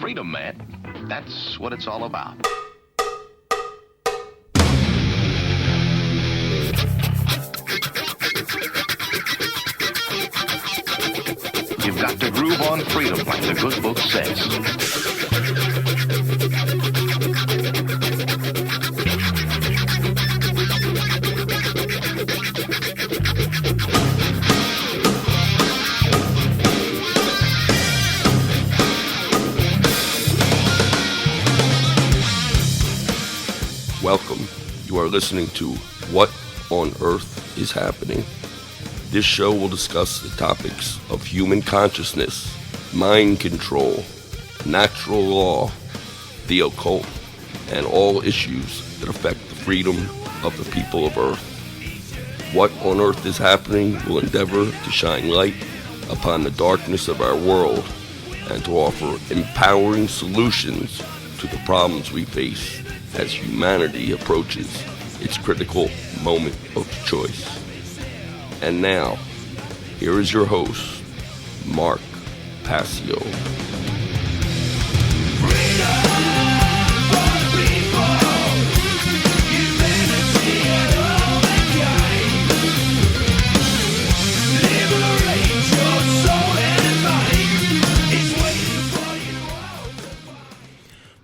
freedom, man. That's what it's all about. You've got to groove on freedom, like the good book says. Welcome. You are listening to What on Earth is Happening. This show will discuss the topics of human consciousness, mind control, natural law, the occult, and all issues that affect the freedom of the people of Earth. What on Earth is Happening will endeavor to shine light upon the darkness of our world and to offer empowering solutions to the problems we face as humanity approaches its critical moment of choice. And now, here is your host, Mark Passio.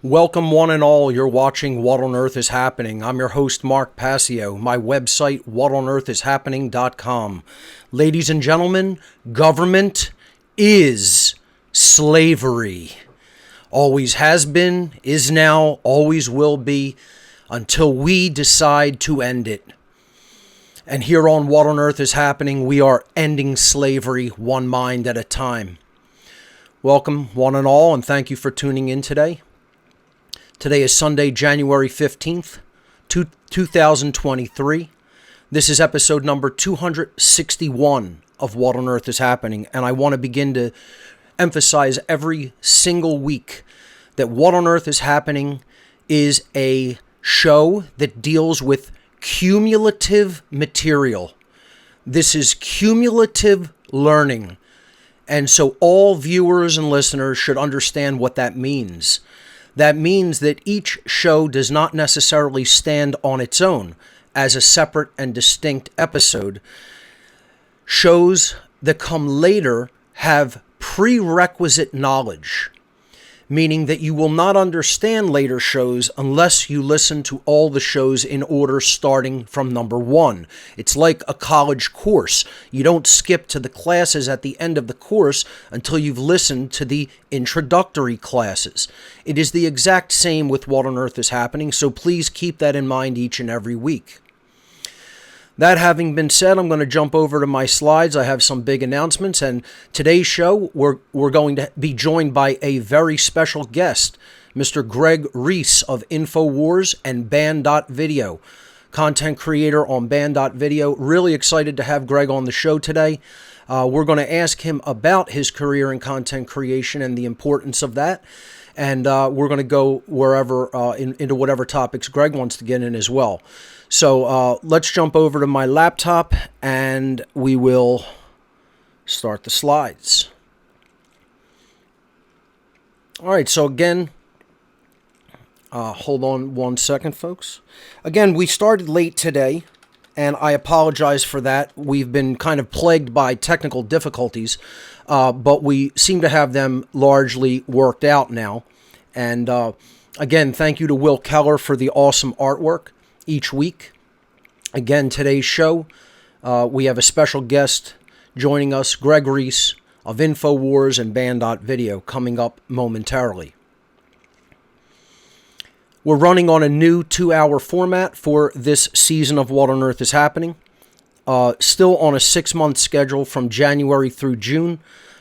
Welcome one and all, you're watching What on Earth is Happening. I'm your host, Mark Passio. My website, whatonearthishappening.com. Ladies and gentlemen, government is slavery. Always has been, is now, always will be, until we decide to end it. And here on What on Earth is Happening, we are ending slavery one mind at a time. Welcome one and all, and thank you for tuning in today. Today is Sunday, January 15th, 2023. This is episode number 261 of What on Earth is Happening. And I want to begin to emphasize every single week that What on Earth is Happening is a show that deals with cumulative material. This is cumulative learning. And so all viewers and listeners should understand what that means. That means that each show does not necessarily stand on its own as a separate and distinct episode. Shows that come later have prerequisite knowledge, meaning that you will not understand later shows unless you listen to all the shows in order starting from number one. It's like a college course. You don't skip to the classes at the end of the course until you've listened to the introductory classes. It is the exact same with What on Earth is Happening, so please keep that in mind each and every week. That having been said, I'm going to jump over to my slides. I have some big announcements, and today's show, we're going to be joined by a very special guest, Mr. Greg Reese of Infowars and Banned.video, content creator on Banned.video. Really excited to have Greg on the show today. We're going to ask him about his career in content creation and the importance of that, and we're going to go wherever into whatever topics Greg wants to get in as well. So let's jump over to my laptop and we will start the slides. All right, so again, hold on one second, folks. Again, we started late today, and I apologize for that. We've been kind of plagued by technical difficulties, but we seem to have them largely worked out now. And again, thank you to Will Keller for the awesome artwork each week. Again, today's show, we have a special guest joining us, Greg Reese of Infowars and Banned.video, coming up momentarily. We're running on a new 2-hour format for this season of What on Earth is Happening. Still on a 6-month schedule from January through June.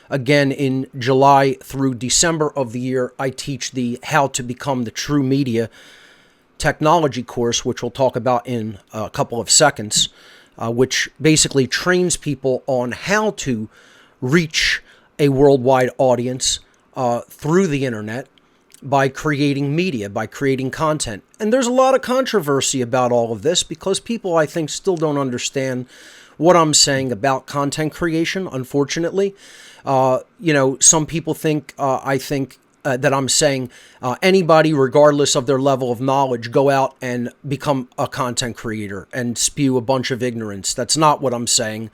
Again, in July through December of the year, I teach the How to Become the True Media technology course, which we'll talk about in a couple of seconds, which basically trains people on how to reach a worldwide audience through the internet by creating media, by creating content. And there's a lot of controversy about all of this because people, I think, still don't understand what I'm saying about content creation, unfortunately. Some people think, I think that I'm saying anybody, regardless of their level of knowledge, go out and become a content creator and spew a bunch of ignorance. That's not what I'm saying.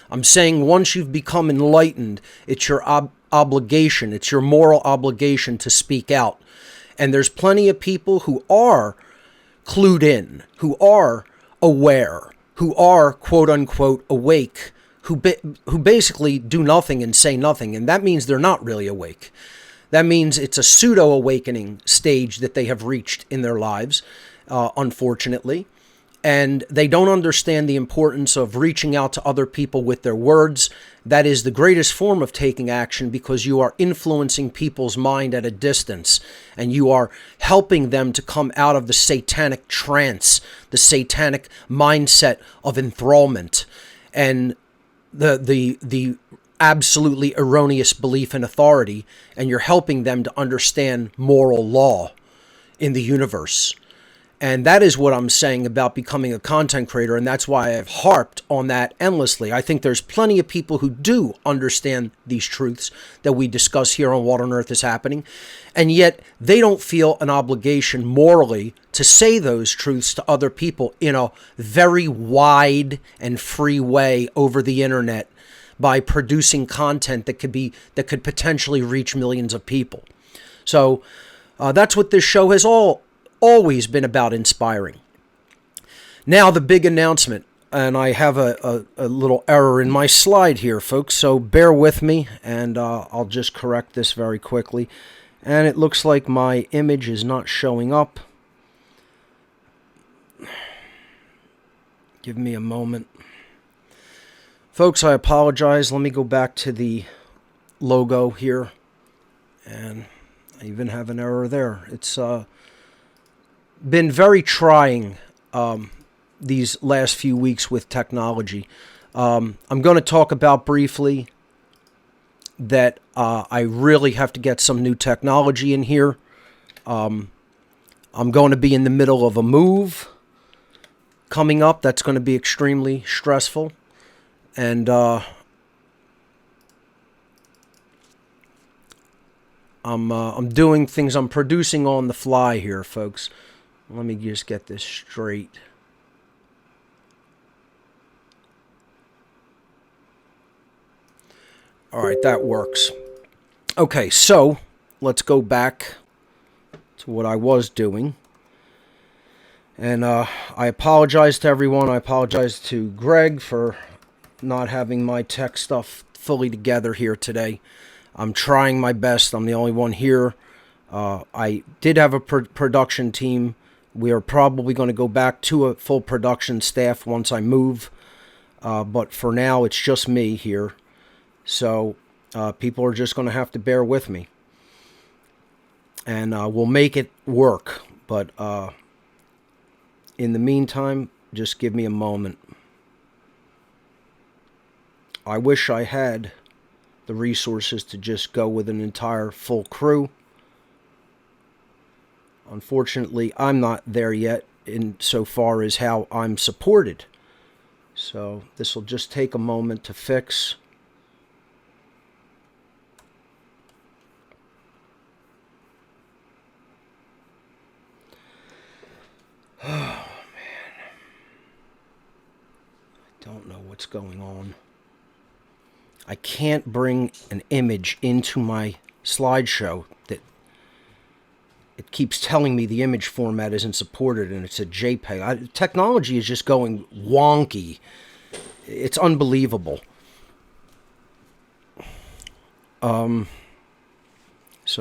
I'm saying once you've become enlightened, it's your obligation, it's your moral obligation to speak out. And there's plenty of people who are clued in, who are aware, who are quote unquote awake, who basically do nothing and say nothing. And that means they're not really awake. That means it's a pseudo-awakening stage that they have reached in their lives, unfortunately. And they don't understand the importance of reaching out to other people with their words. That is the greatest form of taking action, because you are influencing people's mind at a distance, and you are helping them to come out of the satanic trance, the satanic mindset of enthrallment, and the absolutely erroneous belief in authority, and you're helping them to understand moral law in the universe. And that is what I'm saying about becoming a content creator, and that's why I've harped on that endlessly. I think there's plenty of people who do understand these truths that we discuss here on What on Earth is Happening, and yet they don't feel an obligation morally to say those truths to other people in a very wide and free way over the internet, by producing content that could potentially reach millions of people. So that's what this show has always been about, inspiring. Now the big announcement, and I have a little error in my slide here, folks, so bear with me, and I'll just correct this very quickly. And it looks like my image is not showing up. Give me a moment. Folks, I apologize. Let me go back to the logo here. And I even have an error there. It's been very trying these last few weeks with technology. I'm going to talk about briefly that I really have to get some new technology in here. I'm going to be in the middle of a move coming up. That's going to be extremely stressful. And I'm doing things. I'm producing on the fly here, folks. Let me just get this straight. All right, that works. Okay, so let's go back to what I was doing. And I apologize to everyone. I apologize to Greg for not having my tech stuff fully together here today. I'm trying my best. I'm the only one here. I did have a production team. We are probably going to go back to a full production staff once I move. But for now, it's just me here. So people are just going to have to bear with me. And we'll make it work. But in the meantime, just give me a moment. I wish I had the resources to just go with an entire full crew. Unfortunately, I'm not there yet in so far as how I'm supported. So this will just take a moment to fix. Oh, man. I don't know what's going on. I can't bring an image into my slideshow. That it keeps telling me the image format isn't supported, and it's a JPEG. Technology is just going wonky. It's unbelievable. So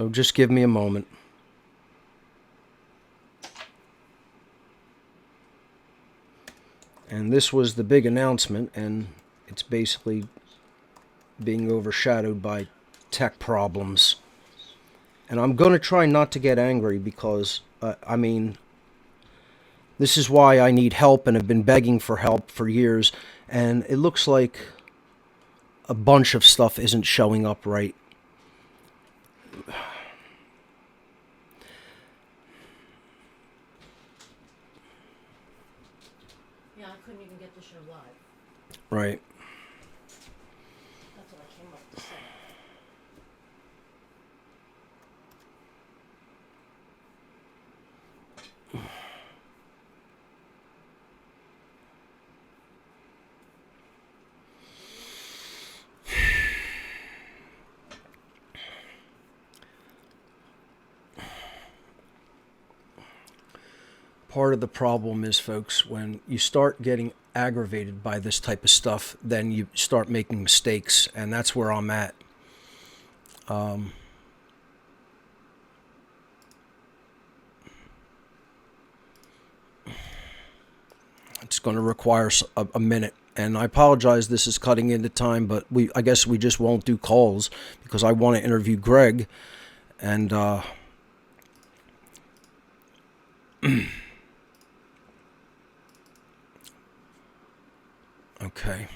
just give me a moment. And this was the big announcement, and it's basically being overshadowed by tech problems. And I'm going to try not to get angry because, I mean, this is why I need help and have been begging for help for years. And it looks like a bunch of stuff isn't showing up right. Yeah, I couldn't even get the show live. Right. That's what I came up to say. Part of the problem is, folks, when you start getting aggravated by this type of stuff, then you start making mistakes, and that's where I'm at. It's going to require a minute, and I apologize this is cutting into time, but I guess we just won't do calls because I want to interview Greg, and okay.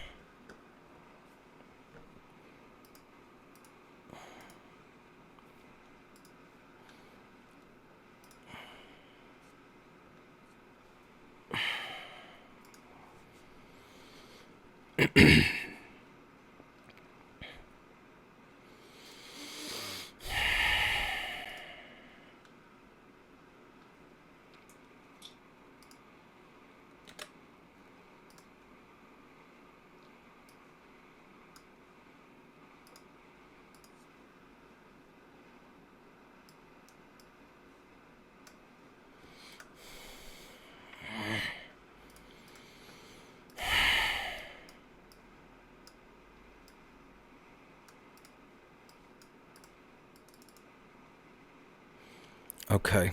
Okay,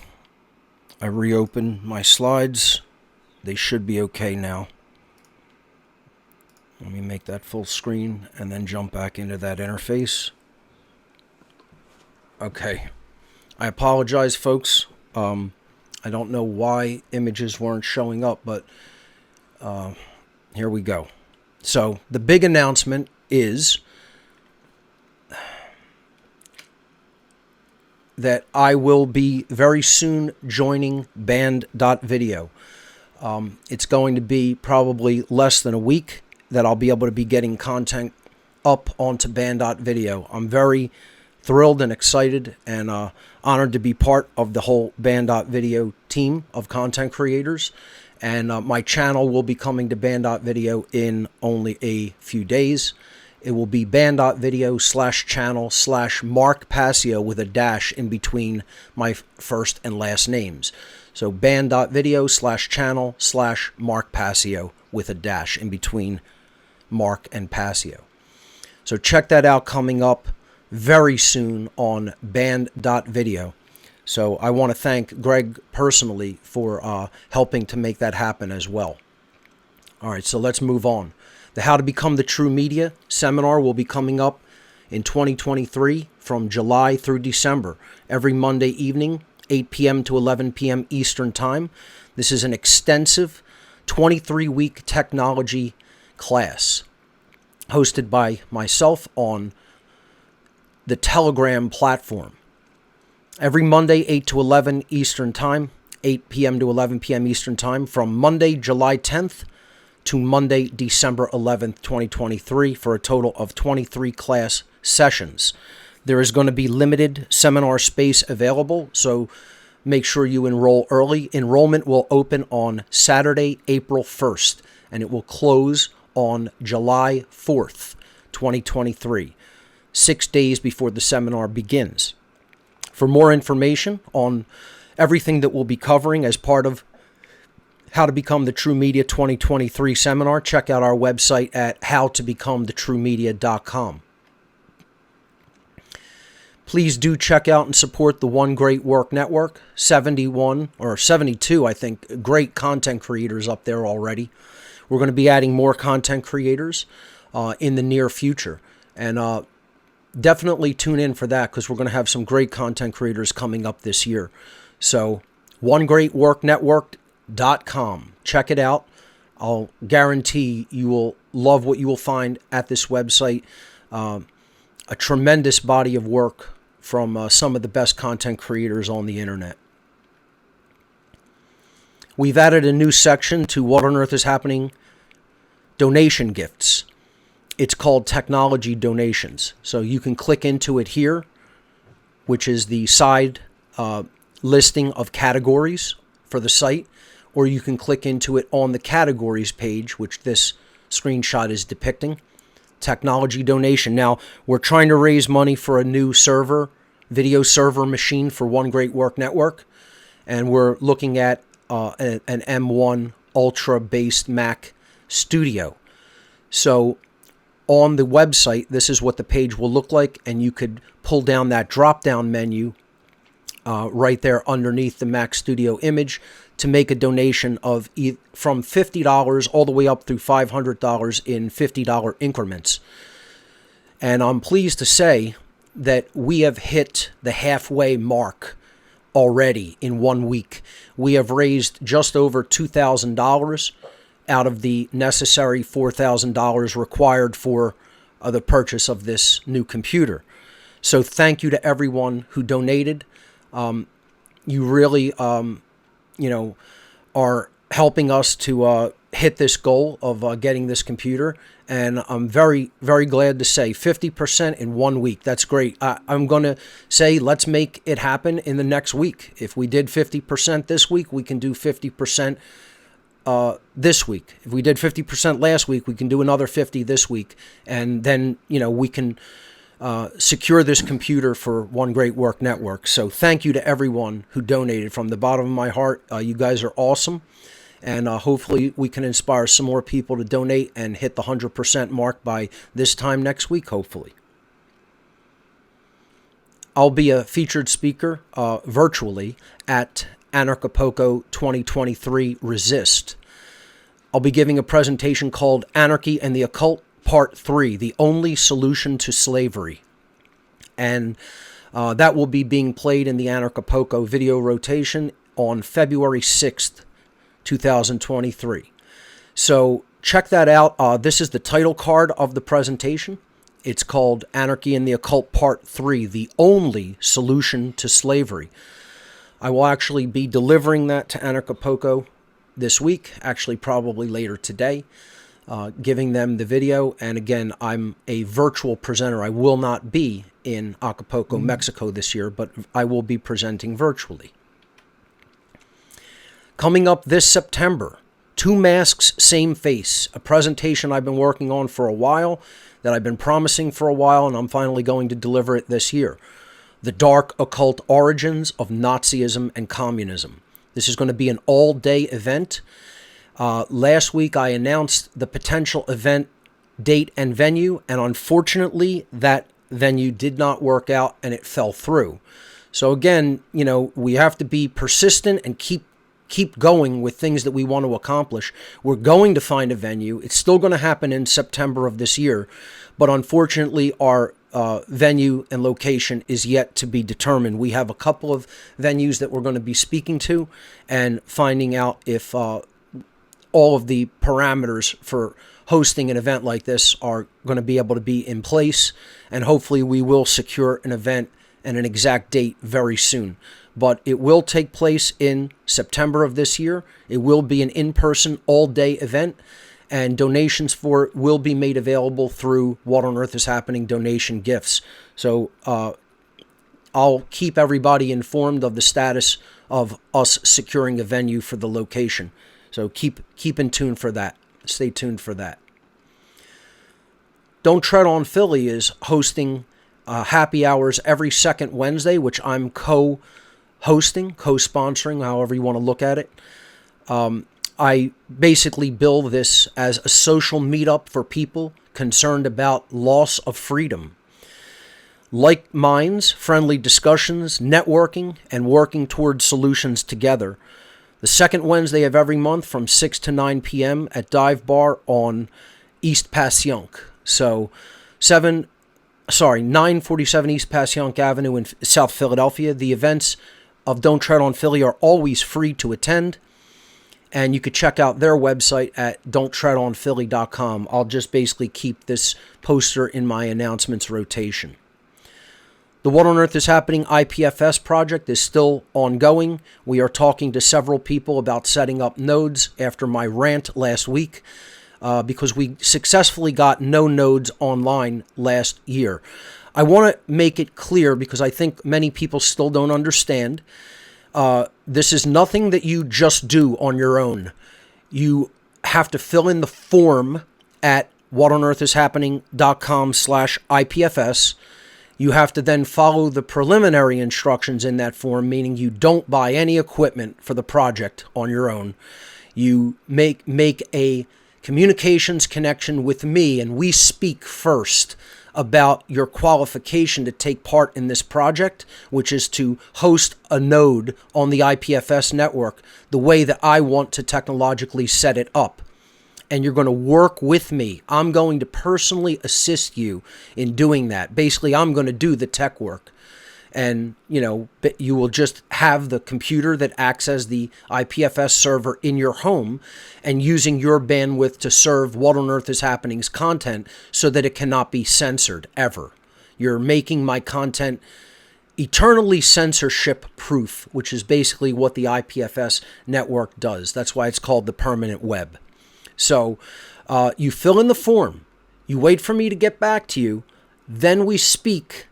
I reopened my slides. They should be okay now. Let me make that full screen and then jump back into that interface. Okay, I apologize, folks. I don't know why images weren't showing up, but here we go. So the big announcement is that I will be very soon joining Banned.video. It's going to be probably less than a week that I'll be able to be getting content up onto Banned.video. I'm very thrilled and excited and honored to be part of the whole Banned.video team of content creators. And my channel will be coming to Banned.video in only a few days. It will be Banned.video/channel/Mark Passio with a dash in between my first and last names. So Banned.video/channel/Mark Passio with a dash in between Mark and Passio. So check that out, coming up very soon on Banned.video. So I want to thank Greg personally for helping to make that happen as well. All right, so let's move on. The How to Become the True Media seminar will be coming up in 2023 from July through December, every Monday evening, 8 p.m. to 11 p.m. Eastern Time. This is an extensive 23-week technology class hosted by myself on the Telegram platform. Every Monday, 8 to 11 Eastern Time, 8 p.m. to 11 p.m. Eastern Time, from Monday, July 10th to Monday, December 11th, 2023, for a total of 23 class sessions. There is going to be limited seminar space available, so make sure you enroll early. Enrollment will open on Saturday, April 1st, and it will close on July 4th, 2023, 6 days before the seminar begins. For more information on everything that we'll be covering as part of How to Become the True Media 2023 seminar, check out our website at howtobecomthetruemedia.com. Please do check out and support the One Great Work Network. 71 or 72, I think, great content creators up there already. We're going to be adding more content creators in the near future. And definitely tune in for that, because we're going to have some great content creators coming up this year. So, onegreatworknetwork.com. Check it out. I'll guarantee you will love what you will find at this website. A tremendous body of work from some of the best content creators on the internet. We've added a new section to What on Earth is Happening donation gifts. It's called Technology Donations. So you can click into it here, which is the side listing of categories for the site, or you can click into it on the categories page, which this screenshot is depicting. Technology donation. Now, we're trying to raise money for a new server, video server machine for One Great Work Network, and we're looking at an M1 Ultra-based Mac Studio. So on the website, this is what the page will look like, and you could pull down that drop-down menu right there underneath the Mac Studio image to make a donation of from $50 all the way up through $500 in $50 increments. And I'm pleased to say that we have hit the halfway mark already in 1 week. We have raised just over $2,000 out of the necessary $4,000 required for the purchase of this new computer. So thank you to everyone who donated. You really, are helping us to hit this goal of getting this computer. And I'm very, very glad to say 50% in 1 week. That's great. I'm going to say let's make it happen in the next week. If we did 50% this week, we can do 50% this week. If we did 50% last week, we can do another 50 this week. And then, we can secure this computer for One Great Work Network. So thank you to everyone who donated from the bottom of my heart. You guys are awesome. And hopefully we can inspire some more people to donate and hit the 100% mark by this time next week, hopefully. I'll be a featured speaker virtually at Anarchapulco 2023 Resist. I'll be giving a presentation called Anarchy and the Occult Part 3, The Only Solution to Slavery. And that will be being played in the Anarchapulco video rotation on February 6th, 2023. So check that out. This is the title card of the presentation. It's called Anarchy and the Occult Part 3, The Only Solution to Slavery. I will actually be delivering that to Anarchapulco this week, actually probably later today, giving them the video. And again, I'm a virtual presenter. I will not be in Acapulco, Mexico this year, but I will be presenting virtually. Coming up this September, Two Masks, Same Face, a presentation I've been working on for a while, that I've been promising for a while, and I'm finally going to deliver it this year. The Dark Occult Origins of Nazism and Communism. This is going to be an all-day event. Last week I announced the potential event date and venue, and unfortunately that venue did not work out and it fell through. So again, we have to be persistent and keep going with things that we want to accomplish. We're going to find a venue. It's still going to happen in September of this year, but unfortunately our venue and location is yet to be determined. We have a couple of venues that we're going to be speaking to and finding out if all of the parameters for hosting an event like this are going to be able to be in place, and hopefully we will secure an event and an exact date very soon. But it will take place in September of this year. It will be an in-person all-day event, and donations for it will be made available through What on Earth is Happening donation gifts. So I'll keep everybody informed of the status of us securing a venue for the location. So keep in tune for that. Stay tuned for that. Don't Tread on Philly is hosting happy hours every second Wednesday, which I'm co-hosting, co-sponsoring, however you want to look at it. I basically bill this as a social meetup for people concerned about loss of freedom. Like minds, friendly discussions, networking, and working towards solutions together. The second Wednesday of every month from 6 to 9 p.m. at Dive Bar on East Passyunk. So 947 East Passyunk Avenue in South Philadelphia. The events of Don't Tread on Philly are always free to attend. And you could check out their website at don'ttreadonphilly.com. I'll just basically keep this poster in my announcements rotation. The What on Earth is Happening IPFS project is still ongoing. We are talking to several people about setting up nodes after my rant last week because we successfully got no nodes online last year. I want to make it clear because I think many people still don't understand. This is nothing that you just do on your own. You have to fill in the form at whatonearthishappening.com/IPFS. You have to then follow the preliminary instructions in that form, meaning you don't buy any equipment for the project on your own. You make a communications connection with me, and we speak first about your qualification to take part in this project, which is to host a node on the IPFS network the way that I want to technologically set it up. And you're going to work with me. I'm going to personally assist you in doing that. Basically, I'm going to do the tech work. And, you will just have the computer that acts as the IPFS server in your home and using your bandwidth to serve What on Earth is Happening's content so that it cannot be censored ever. You're making my content eternally censorship proof, which is basically what the IPFS network does. That's why it's called the permanent web. So you fill in the form, you wait for me to get back to you, then we speak.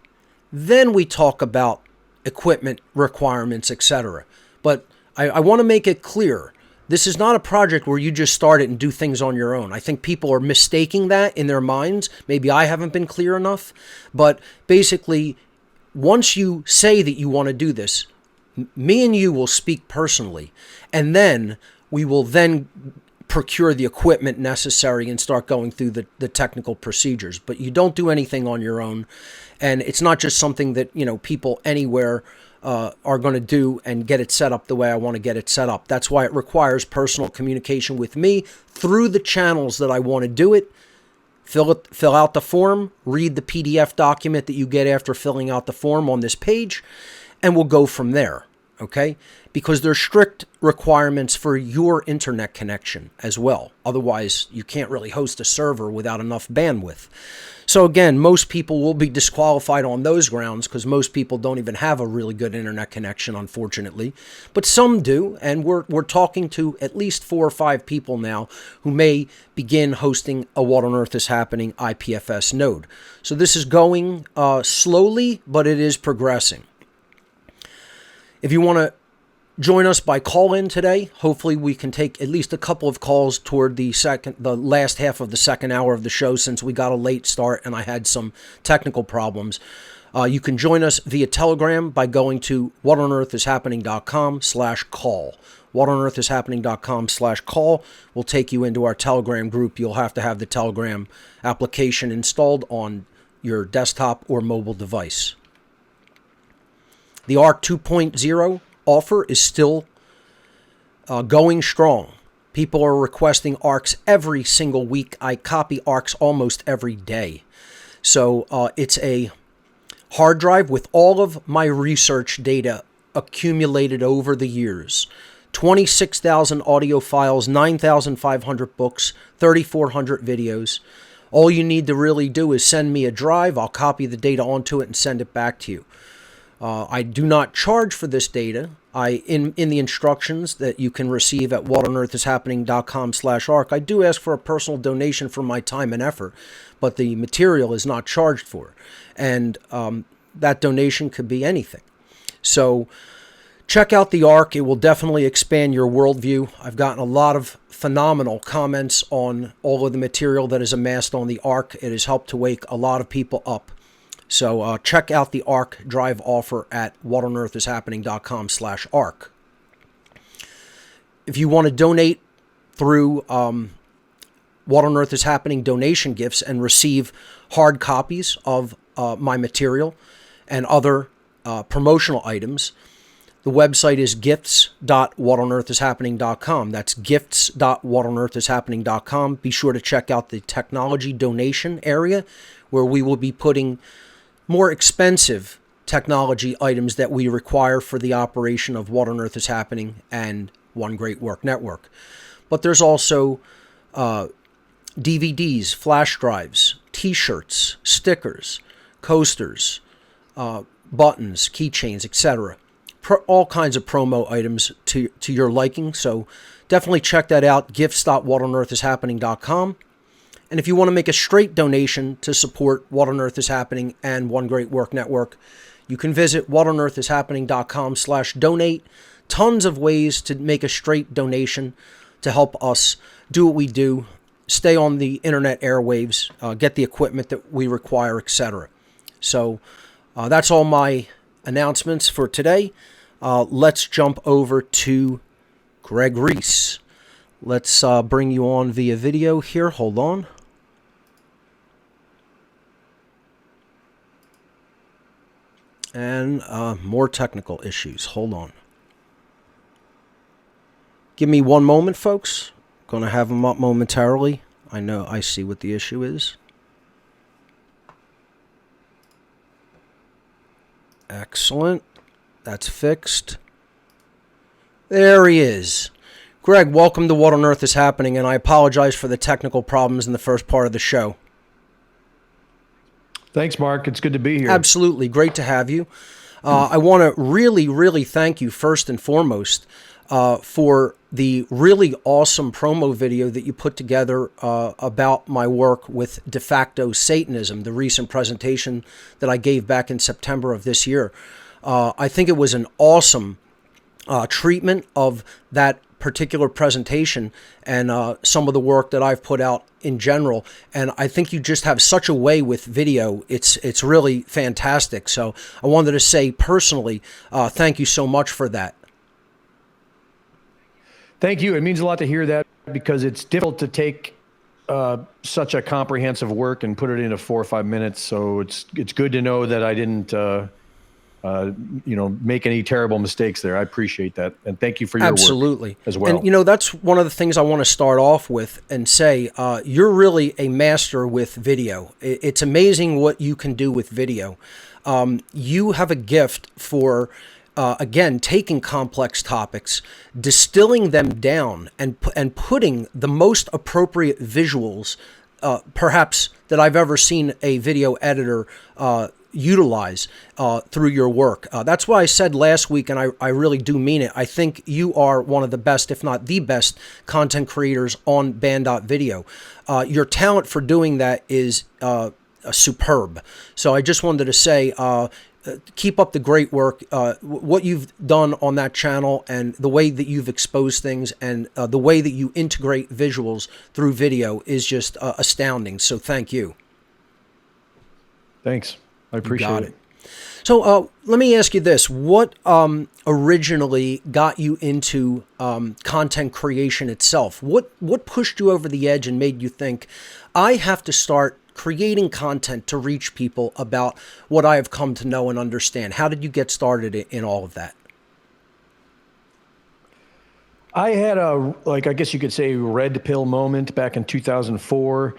Then we talk about equipment requirements, etc. But I want to make it clear, this is not a project where you just start it and do things on your own. I think people are mistaking that in their minds. Maybe I haven't been clear enough. But basically, once you say that you want to do this, me and you will speak personally. And then we will then procure the equipment necessary and start going through the technical procedures. But you don't do anything on your own. And it's not just something that, people anywhere are going to do and get it set up the way I want to get it set up. That's why it requires personal communication with me through the channels that I want to do it. Fill out the form, read the PDF document that you get after filling out the form on this page, and we'll go from there. Okay? Because there's strict requirements for your internet connection as well. Otherwise, you can't really host a server without enough bandwidth. So again, most people will be disqualified on those grounds because most people don't even have a really good internet connection, unfortunately. But some do, and we're talking to at least 4 or 5 people now who may begin hosting a What on Earth is Happening IPFS node. So this is going slowly, but it is progressing. If you want to join us by call-in today, hopefully we can take at least a couple of calls toward the last half of the second hour of the show, since we got a late start and I had some technical problems. You can join us via Telegram by going to whatonearthishappening.com/call. Whatonearthishappening.com/call will take you into our Telegram group. You'll have to have the Telegram application installed on your desktop or mobile device. The ARC 2.0 offer is still going strong. People are requesting ARCs every single week. I copy ARCs almost every day. So it's a hard drive with all of my research data accumulated over the years. 26,000 audio files, 9,500 books, 3,400 videos. All you need to really do is send me a drive. I'll copy the data onto it and send it back to you. I do not charge for this data. In the instructions that you can receive at whatonearthishappening.com/ARC, I do ask for a personal donation for my time and effort, but the material is not charged for. And that donation could be anything. So check out the ARC. It will definitely expand your worldview. I've gotten a lot of phenomenal comments on all of the material that is amassed on the ARC. It has helped to wake a lot of people up. So check out the ARC drive offer at whatonearthishappening.com/ARC. If you want to donate through What on Earth is Happening donation gifts and receive hard copies of my material and other promotional items, the website is gifts.whatonearthishappening.com. That's gifts.whatonearthishappening.com. Be sure to check out the technology donation area where we will be putting more expensive technology items that we require for the operation of What on Earth is Happening and One Great Work Network. But there's also DVDs, flash drives, t-shirts, stickers, coasters, buttons, keychains, etc. All kinds of promo items to your liking. So definitely check that out, gifts.whatonearthishappening.com. And if you want to make a straight donation to support What on Earth is Happening and One Great Work Network, you can visit whatonearthishappening.com/donate. Tons of ways to make a straight donation to help us do what we do, stay on the internet airwaves, get the equipment that we require, etc. So That's all my announcements for today. Let's jump over to Greg Reese. Let's bring you on via video here. Hold on. And more technical issues. Hold on. Give me one moment, folks. Going to have them up momentarily. I see what the issue is. Excellent. That's fixed. There he is. Greg, welcome to What on Earth is Happening, and I apologize for the technical problems in the first part of the show. Thanks, Mark. It's good to be here. Absolutely. Great to have you. I want to really thank you first and foremost for the really awesome promo video that you put together about my work with de facto Satanism, the recent presentation that I gave back in September of this year. I think it was an awesome treatment of that particular presentation and some of the work that I've put out in general. And I think you just have such a way with video. It's really fantastic. So I wanted to say personally, thank you so much for that. Thank you. It means a lot to hear that because it's difficult to take such a comprehensive work and put it into 4 or 5 minutes. So it's good to know that I didn't make any terrible mistakes there. I appreciate that. And thank you for your Absolutely. work as well. And, that's one of the things I want to start off with and say, you're really a master with video. It's amazing what you can do with video. You have a gift for, again, taking complex topics, distilling them down, and putting the most appropriate visuals, perhaps that I've ever seen a video editor utilize through your work. That's why I said last week, and I really do mean it, I think you are one of the best, if not the best, content creators on Banned.video. Your talent for doing that is superb. So I just wanted to say, keep up the great work. What you've done on that channel and the way that you've exposed things and the way that you integrate visuals through video is just astounding. So thank you. Thanks. I appreciate it. So let me ask you this. What originally got you into content creation itself? What pushed you over the edge and made you think, I have to start creating content to reach people about what I have come to know and understand? How did you get started in all of that? I had I guess you could say, red pill moment back in 2004.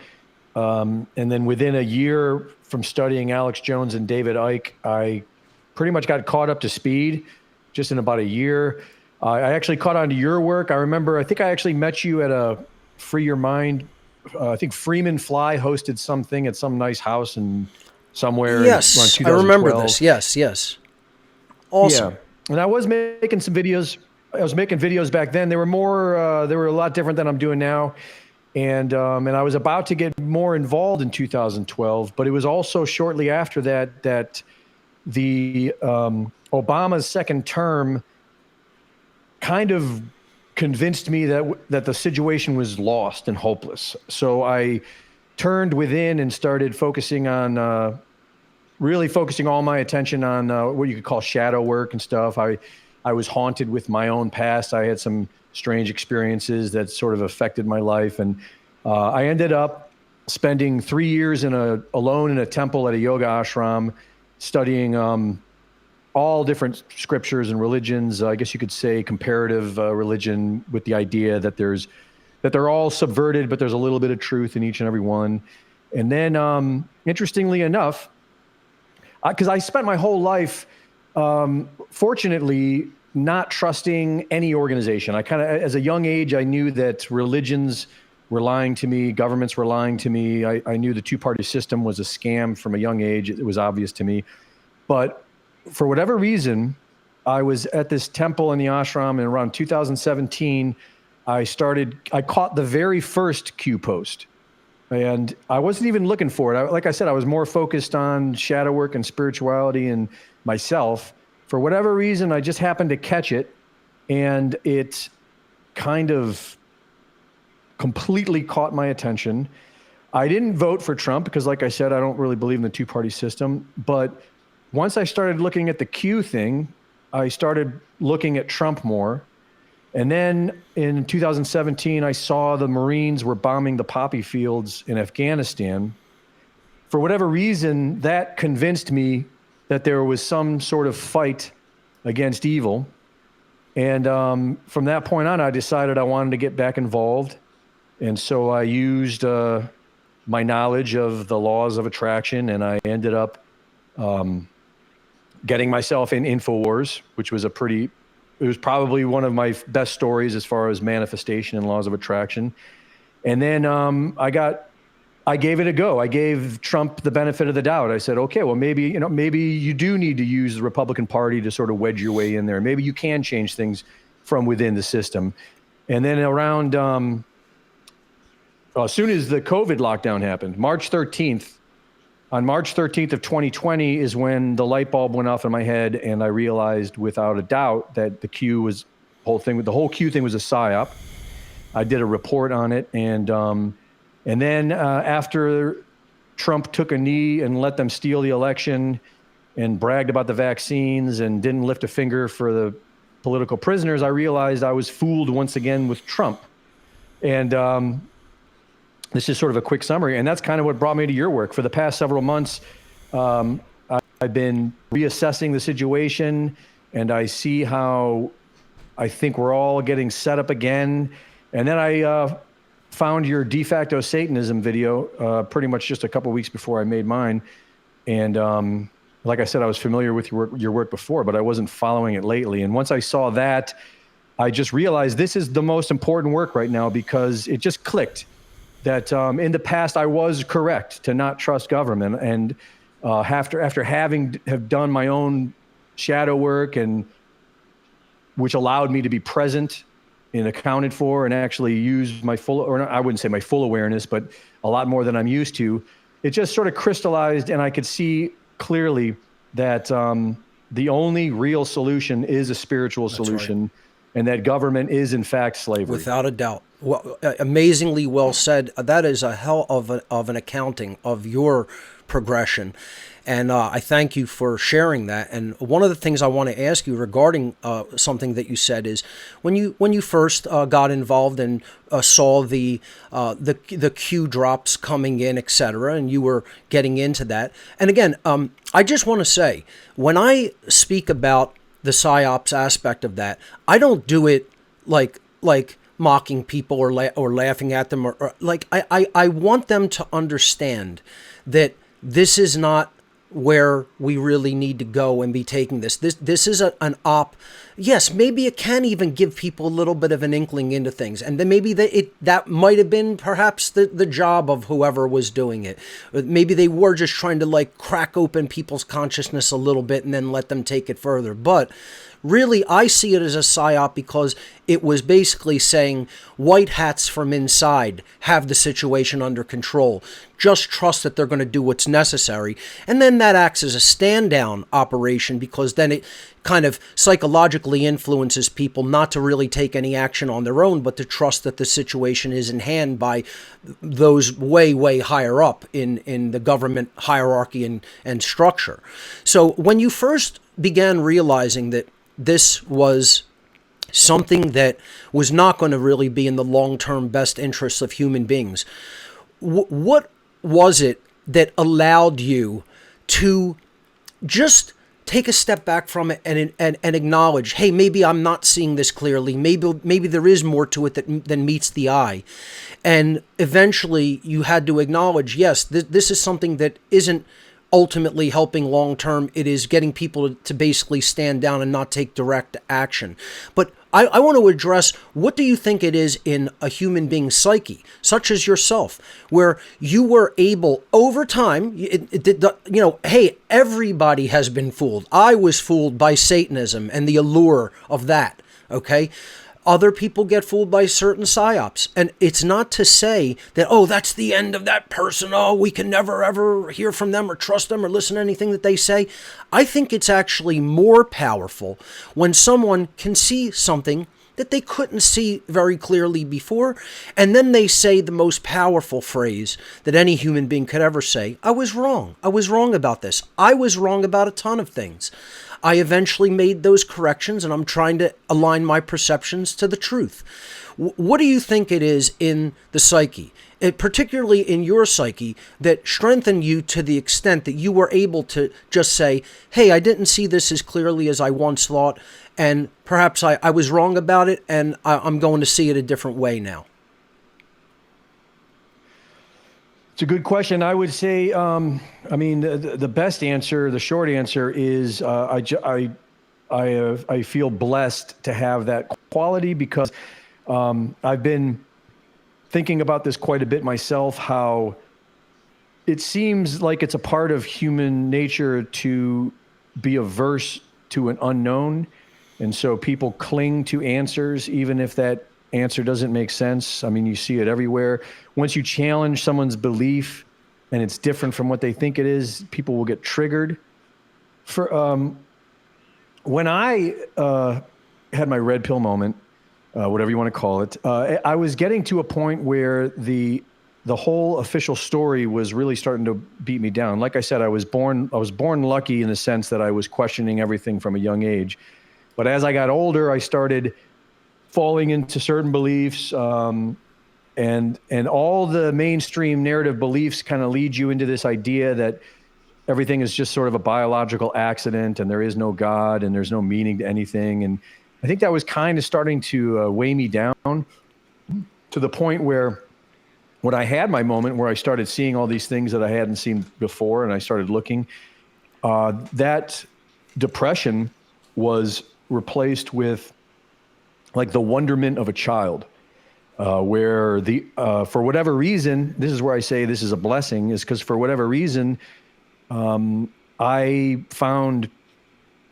And then within a year from studying Alex Jones and David Icke, I pretty much got caught up to speed just in about a year. I actually caught on to your work. I think I actually met you at a Free Your Mind. I think Freeman Fly hosted something at some nice house in somewhere. Yes, I remember this. Yes. Awesome. Yeah. And I was making some videos. I was making videos back then. They were a lot different than I'm doing now. And I was about to get more involved in 2012, but it was also shortly after that the Obama's second term kind of convinced me that the situation was lost and hopeless. So I turned within and started focusing on really focusing all my attention on what you could call shadow work and stuff. I was haunted with my own past. I had some strange experiences that sort of affected my life. And I ended up spending 3 years alone in a temple at a yoga ashram, studying all different scriptures and religions. I guess you could say comparative religion, with the idea that they're all subverted, but there's a little bit of truth in each and every one. And then, interestingly enough, because I spent my whole life, fortunately, not trusting any organization. I kind of, as a young age, I knew that religions were lying to me, governments were lying to me. I knew the two-party system was a scam from a young age. It was obvious to me. But for whatever reason, I was at this temple in the ashram, and around 2017, I caught the very first Q post. And I wasn't even looking for it. Like I said, I was more focused on shadow work and spirituality and myself. For whatever reason, I just happened to catch it, and it kind of completely caught my attention. I didn't vote for Trump because, like I said, I don't really believe in the two-party system. But once I started looking at the Q thing, I started looking at Trump more. And then in 2017, I saw the Marines were bombing the poppy fields in Afghanistan. For whatever reason, that convinced me that there was some sort of fight against evil. And from that point on, I decided I wanted to get back involved. And so I used my knowledge of the laws of attraction, and I ended up getting myself in Infowars, which was it was probably one of my best stories as far as manifestation and laws of attraction. And then I gave it a go. I gave Trump the benefit of the doubt. I said, okay, well, maybe you do need to use the Republican Party to sort of wedge your way in there. Maybe you can change things from within the system. And then around, as soon as the COVID lockdown happened, on March 13th of 2020 is when the light bulb went off in my head, and I realized without a doubt that the whole Q thing was a psyop. I did a report on it, and then after Trump took a knee and let them steal the election and bragged about the vaccines and didn't lift a finger for the political prisoners, I realized I was fooled once again with Trump. And this is sort of a quick summary, and that's kind of what brought me to your work. For the past several months, I've been reassessing the situation, and I see how I think we're all getting set up again. And then I found your de facto Satanism video pretty much just a couple weeks before I made mine. And like I said, I was familiar with your work before, but I wasn't following it lately. And once I saw that, I just realized this is the most important work right now, because it just clicked that in the past I was correct to not trust government. And after have done my own shadow work, and which allowed me to be present and accounted for and actually use my I wouldn't say my full awareness, but a lot more than I'm used to, it just sort of crystallized, and I could see clearly that the only real solution is a spiritual solution. Right. And that government is in fact slavery. Without a doubt. Well, amazingly well said. That is a hell of an accounting of your progression. And I thank you for sharing that. And one of the things I want to ask you regarding something that you said is when you first got involved and saw the Q drops coming in, etc., and you were getting into that. And again, I just want to say, when I speak about the psyops aspect of that, I don't do it like mocking people or laughing at them or like I want them to understand that this is not where we really need to go and be taking this. This is an op. Yes, maybe it can even give people a little bit of an inkling into things. And then maybe that might have been perhaps the job of whoever was doing it. Maybe they were just trying to like crack open people's consciousness a little bit and then let them take it further. But really, I see it as a psyop because it was basically saying white hats from inside have the situation under control. Just trust that they're going to do what's necessary. And then that acts as a stand down operation, because then it kind of psychologically influences people not to really take any action on their own, but to trust that the situation is in hand by those way, way higher up in the government hierarchy and structure. So when you first began realizing that this was something that was not going to really be in the long-term best interests of human beings, what was it that allowed you to just take a step back from it and acknowledge, hey, maybe I'm not seeing this clearly. Maybe there is more to it than meets the eye. And eventually you had to acknowledge, yes, this is something that isn't ultimately helping long term. It is getting people to basically stand down and not take direct action. But I want to address, what do you think it is in a human being's psyche, such as yourself, where you were able over time, hey, everybody has been fooled. I was fooled by Satanism and the allure of that, okay? Other people get fooled by certain psyops. And it's not to say that, oh, that's the end of that person. Oh, we can never, ever hear from them or trust them or listen to anything that they say. I think it's actually more powerful when someone can see something that they couldn't see very clearly before. And then they say the most powerful phrase that any human being could ever say: I was wrong. I was wrong about this. I was wrong about a ton of things. I eventually made those corrections, and I'm trying to align my perceptions to the truth. What do you think it is in the psyche, particularly in your psyche, that strengthened you to the extent that you were able to just say, hey, I didn't see this as clearly as I once thought, and perhaps I was wrong about it, and I'm going to see it a different way now? It's a good question. I would say, I mean, the best answer, the short answer is I feel blessed to have that quality, because I've been thinking about this quite a bit myself, how it seems like it's a part of human nature to be averse to an unknown. And so people cling to answers, even if that answer doesn't make sense. I mean, you see it everywhere. Once you challenge someone's belief and it's different from what they think it is, people will get triggered. When I had my red pill moment, whatever you want to call it, I was getting to a point where the whole official story was really starting to beat me down. Like I said, I was born lucky in the sense that I was questioning everything from a young age. But as I got older, I started falling into certain beliefs, and all the mainstream narrative beliefs kind of lead you into this idea that everything is just sort of a biological accident, and there is no God, and there's no meaning to anything. And I think that was kind of starting to weigh me down, to the point where when I had my moment where I started seeing all these things that I hadn't seen before, and I started looking, that depression was replaced with like the wonderment of a child, where for whatever reason, this is where I say this is a blessing, is because for whatever reason, I found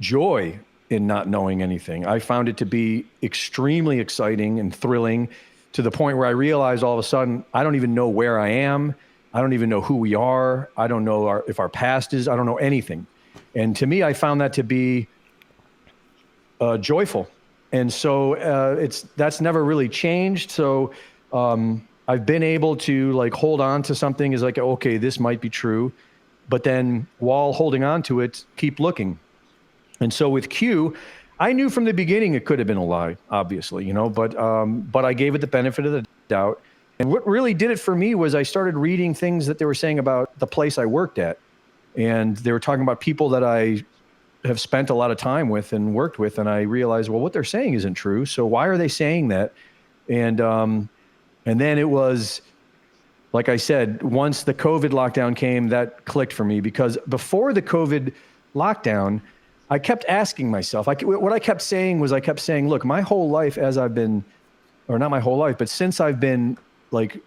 joy in not knowing anything. I found it to be extremely exciting and thrilling, to the point where I realized all of a sudden, I don't even know where I am. I don't even know who we are. I don't know if our past is. I don't know anything. And to me, I found that to be joyful. And so that's never really changed. So I've been able to like hold on to something as like, okay, this might be true, but then while holding on to it, keep looking. And so with Q, I knew from the beginning it could have been a lie, obviously, but I gave it the benefit of the doubt. And what really did it for me was I started reading things that they were saying about the place I worked at. And they were talking about people that I have spent a lot of time with and worked with. And I realized, well, what they're saying isn't true. So why are they saying that? And then it was, like I said, once the COVID lockdown came, that clicked for me, because before the COVID lockdown, I kept asking myself, what I kept saying was, look, my whole life as I've been, or not my whole life, but since I've been like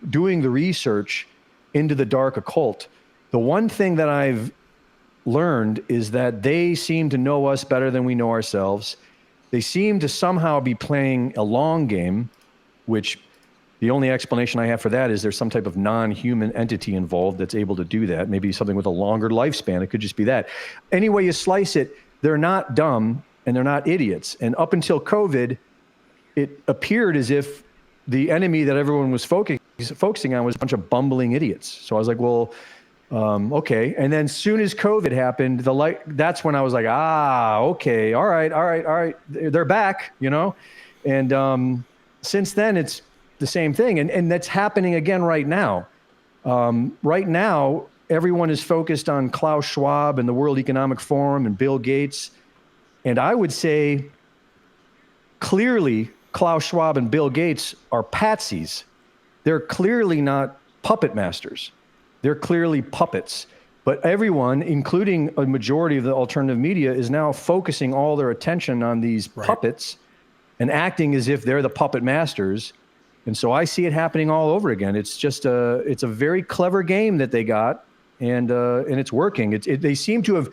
doing the research into the dark occult, the one thing that I've learned is that they seem to know us better than we know ourselves. They seem to somehow be playing a long game, which the only explanation I have for that is there's some type of non-human entity involved that's able to do that. Maybe something with a longer lifespan. It could just be that. Any way you slice it, they're not dumb and they're not idiots. And up until COVID, it appeared as if the enemy that everyone was focusing on was a bunch of bumbling idiots. So I was like, well, okay. And then soon as COVID happened, that's when I was like, okay, all right. They're back, And since then, it's the same thing. And that's happening again right now. Right now, everyone is focused on Klaus Schwab and the World Economic Forum and Bill Gates. And I would say clearly Klaus Schwab and Bill Gates are patsies. They're clearly not puppet masters. They're clearly puppets. But everyone, including a majority of the alternative media, is now focusing all their attention on these puppets and acting as if they're the puppet masters. And so I see it happening all over again. It's just it's a very clever game that they got, and it's working. They seem to have,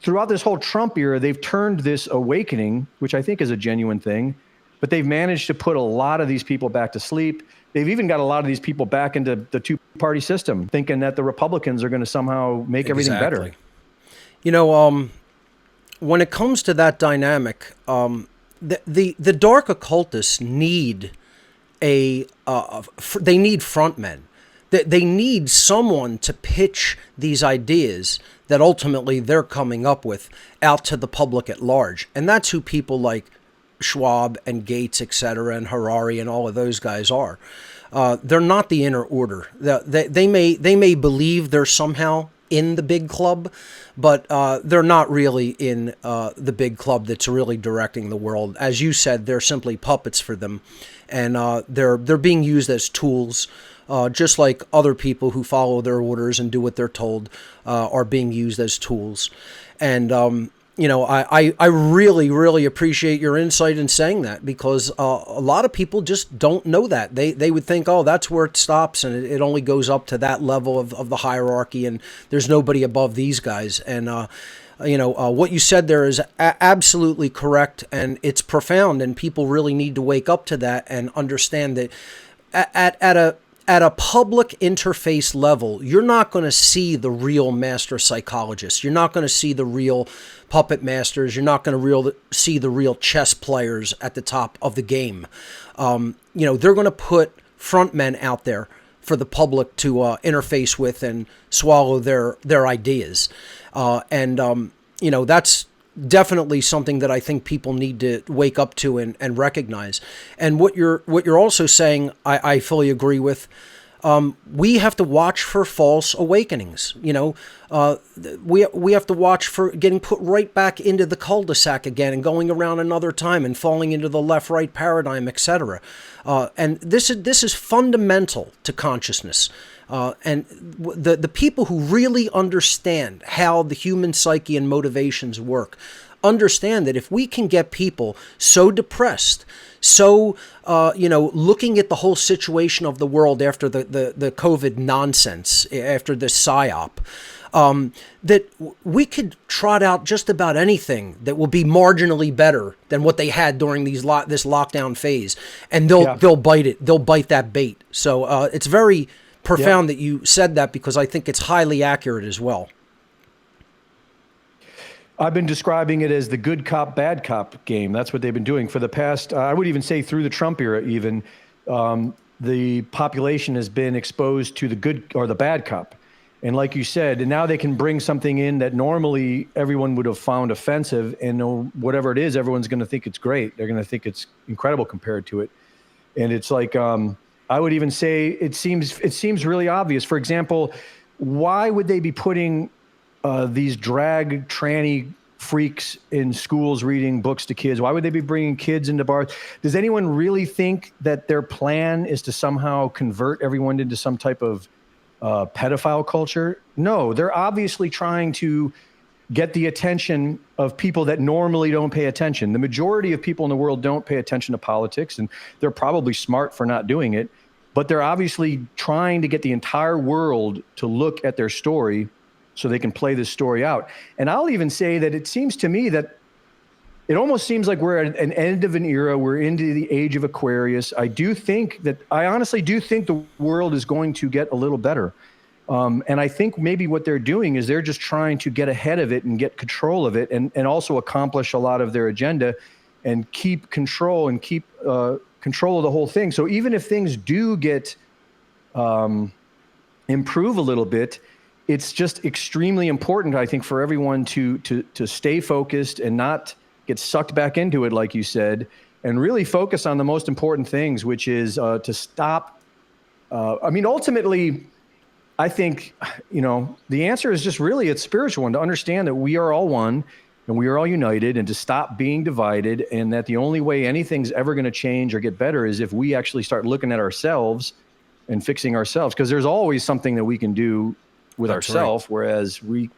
throughout this whole Trump era, they've turned this awakening, which I think is a genuine thing, but they've managed to put a lot of these people back to sleep. They've even got a lot of these people back into the two-party system, thinking that the Republicans are going to somehow make everything better. When it comes to that dynamic, the dark occultists need they need frontmen. They need someone to pitch these ideas that ultimately they're coming up with out to the public at large. And that's who people like Schwab and Gates, etc., and Harari and all of those guys are. They're not the inner order. They may believe they're somehow in the big club, but they're not really in the big club that's really directing the world. As you said, they're simply puppets for them, and they're being used as tools. Just like other people who follow their orders and do what they're told are being used as tools. And, I really, really appreciate your insight in saying that, because a lot of people just don't know that. They would think, oh, that's where it stops, and it only goes up to that level of the hierarchy, and there's nobody above these guys. And, what you said there is absolutely correct, and it's profound, and people really need to wake up to that and understand that at a public interface level, you're not going to see the real master psychologists. You're not going to see the real puppet masters. You're not going to see the real chess players at the top of the game. They're going to put frontmen out there for the public to interface with and swallow their ideas. That's definitely something that I think people need to wake up to and recognize. And what you're also saying, I fully agree with. We have to watch for false awakenings. We have to watch for getting put right back into the cul-de-sac again and going around another time and falling into the left-right paradigm, etc. And this is fundamental to consciousness. And the people who really understand how the human psyche and motivations work understand that if we can get people so depressed, so looking at the whole situation of the world after the COVID nonsense, after the psyop, that we could trot out just about anything that will be marginally better than what they had during this lockdown phase, and they'll bite it. They'll bite that bait. So it's very profound that you said that, because I think it's highly accurate as well. I've been describing it as the good cop, bad cop game. That's what they've been doing for the past, I would even say through the Trump era even, the population has been exposed to the good or the bad cop. And like you said, and now they can bring something in that normally everyone would have found offensive, and whatever it is, everyone's going to think it's great. They're going to think it's incredible compared to it. And it's like, I would even say it seems really obvious. For example, why would they be putting these drag tranny freaks in schools reading books to kids? Why would they be bringing kids into bars? Does anyone really think that their plan is to somehow convert everyone into some type of pedophile culture? No, they're obviously trying to get the attention of people that normally don't pay attention. The majority of people in the world don't pay attention to politics, and they're probably smart for not doing it, but they're obviously trying to get the entire world to look at their story so they can play this story out. And I'll even say that it seems to me that it almost seems like we're at an end of an era. We're into the age of Aquarius. I honestly do think the world is going to get a little better. And I think maybe what they're doing is they're just trying to get ahead of it and get control of it, and also accomplish a lot of their agenda and keep control and keep control of the whole thing. So even if things do get improve a little bit, it's just extremely important, I think, for everyone to stay focused and not get sucked back into it, like you said, and really focus on the most important things, which is to stop. Ultimately, I think, the answer is just really, it's spiritual, and to understand that we are all one and we are all united, and to stop being divided, and that the only way anything's ever going to change or get better is if we actually start looking at ourselves and fixing ourselves, because there's always something that we can do with ourselves, right. Whereas we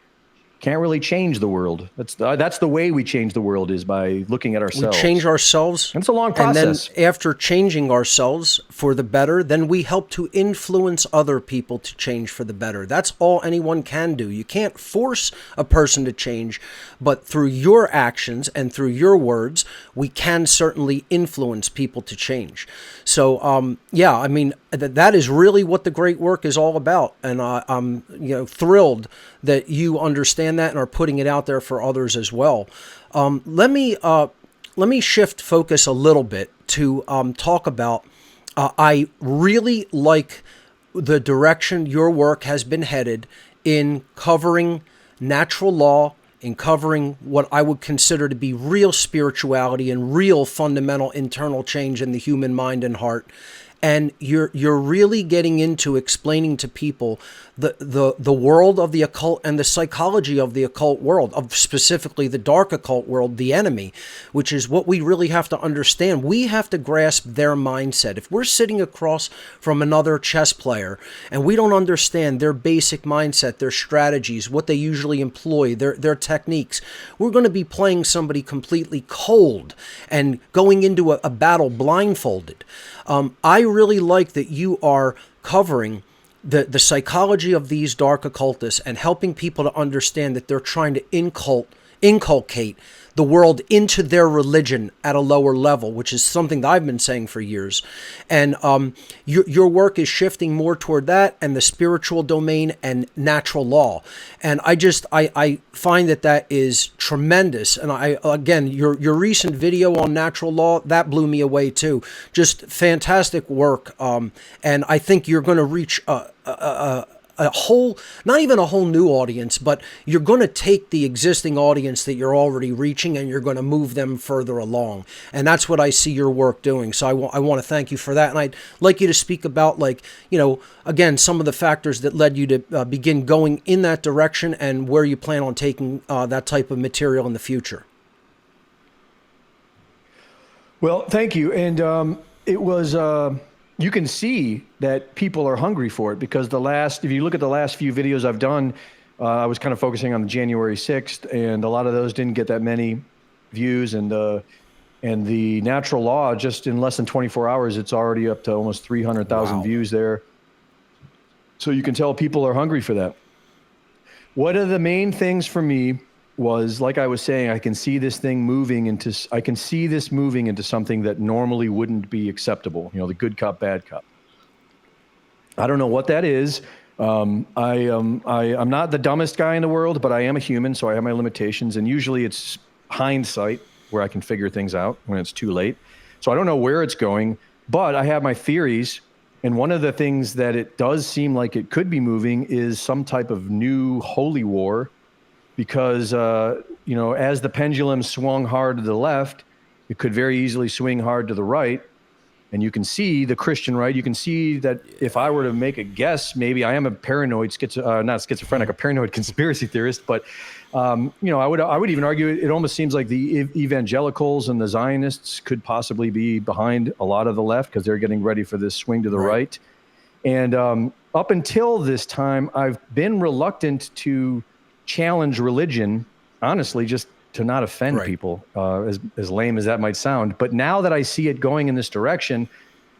can't really change the world. That's the way we change the world, is by looking at ourselves. We change ourselves. And it's a long process. And then after changing ourselves for the better, then we help to influence other people to change for the better. That's all anyone can do. You can't force a person to change, but through your actions and through your words, we can certainly influence people to change. So, that is really what the great work is all about. And I'm thrilled that you understand that and are putting it out there for others as well. Let me let me shift focus a little bit to talk about. I really like the direction your work has been headed in covering natural law, in covering what I would consider to be real spirituality and real fundamental internal change in the human mind and heart. And you're really getting into explaining to people the world of the occult and the psychology of the occult world, of specifically the dark occult world, the enemy, which is what we really have to understand. We have to grasp their mindset. If we're sitting across from another chess player and we don't understand their basic mindset, their strategies, what they usually employ, their techniques, we're going to be playing somebody completely cold and going into a battle blindfolded. I really like that you are covering the psychology of these dark occultists and helping people to understand that they're trying to inculcate the world into their religion at a lower level, which is something that I've been saying for years. And your work is shifting more toward that and the spiritual domain and natural law. And I find that is tremendous. And again, your recent video on natural law, that blew me away too. Just fantastic work. And I think you're going to reach a whole, not even a whole new audience, but you're going to take the existing audience that you're already reaching and you're going to move them further along. And that's what I see your work doing. So I want to thank you for that. And I'd like you to speak about, again, some of the factors that led you to begin going in that direction and where you plan on taking that type of material in the future. Well, thank you. And it was... you can see that people are hungry for it because if you look at the last few videos I've done, I was kind of focusing on the January 6th, and a lot of those didn't get that many views. And the natural law, just in less than 24 hours, it's already up to almost 300,000 views there. So you can tell people are hungry for that. One of the main things for me was, like I was saying, I can see this moving into something that normally wouldn't be acceptable. The good cop, bad cop. I don't know what that is. I'm not the dumbest guy in the world, but I am a human, so I have my limitations. And usually it's hindsight where I can figure things out when it's too late. So I don't know where it's going, but I have my theories. And one of the things that it does seem like it could be moving is some type of new holy war. Because, as the pendulum swung hard to the left, it could very easily swing hard to the right. And you can see the Christian right. You can see that if I were to make a guess, maybe I am a paranoid, not schizophrenic, a paranoid conspiracy theorist. But, I would even argue it almost seems like the evangelicals and the Zionists could possibly be behind a lot of the left because they're getting ready for this swing to the right. And up until this time, I've been reluctant to challenge religion, honestly, just to not offend people, as lame as that might sound. But now that I see it going in this direction,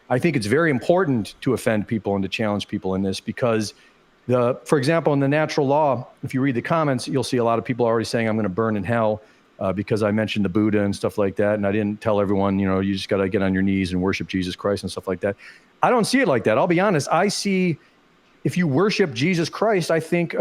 I think it's very important to offend people and to challenge people in this because, for example, in the natural law, if you read the comments, you'll see a lot of people already saying I'm going to burn in hell because I mentioned the Buddha and stuff like that. And I didn't tell everyone, you just got to get on your knees and worship Jesus Christ and stuff like that. I don't see it like that. I'll be honest. I see if you worship Jesus Christ, I think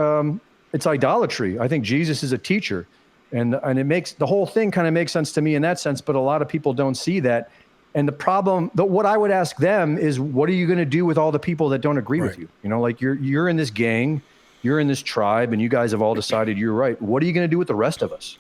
it's idolatry. I think Jesus is a teacher, and it makes the whole thing kind of makes sense to me in that sense. But a lot of people don't see that. And the problem, what I would ask them is, what are you going to do with all the people that don't agree with you? You're in this gang, you're in this tribe, and you guys have all decided you're right. What are you going to do with the rest of us?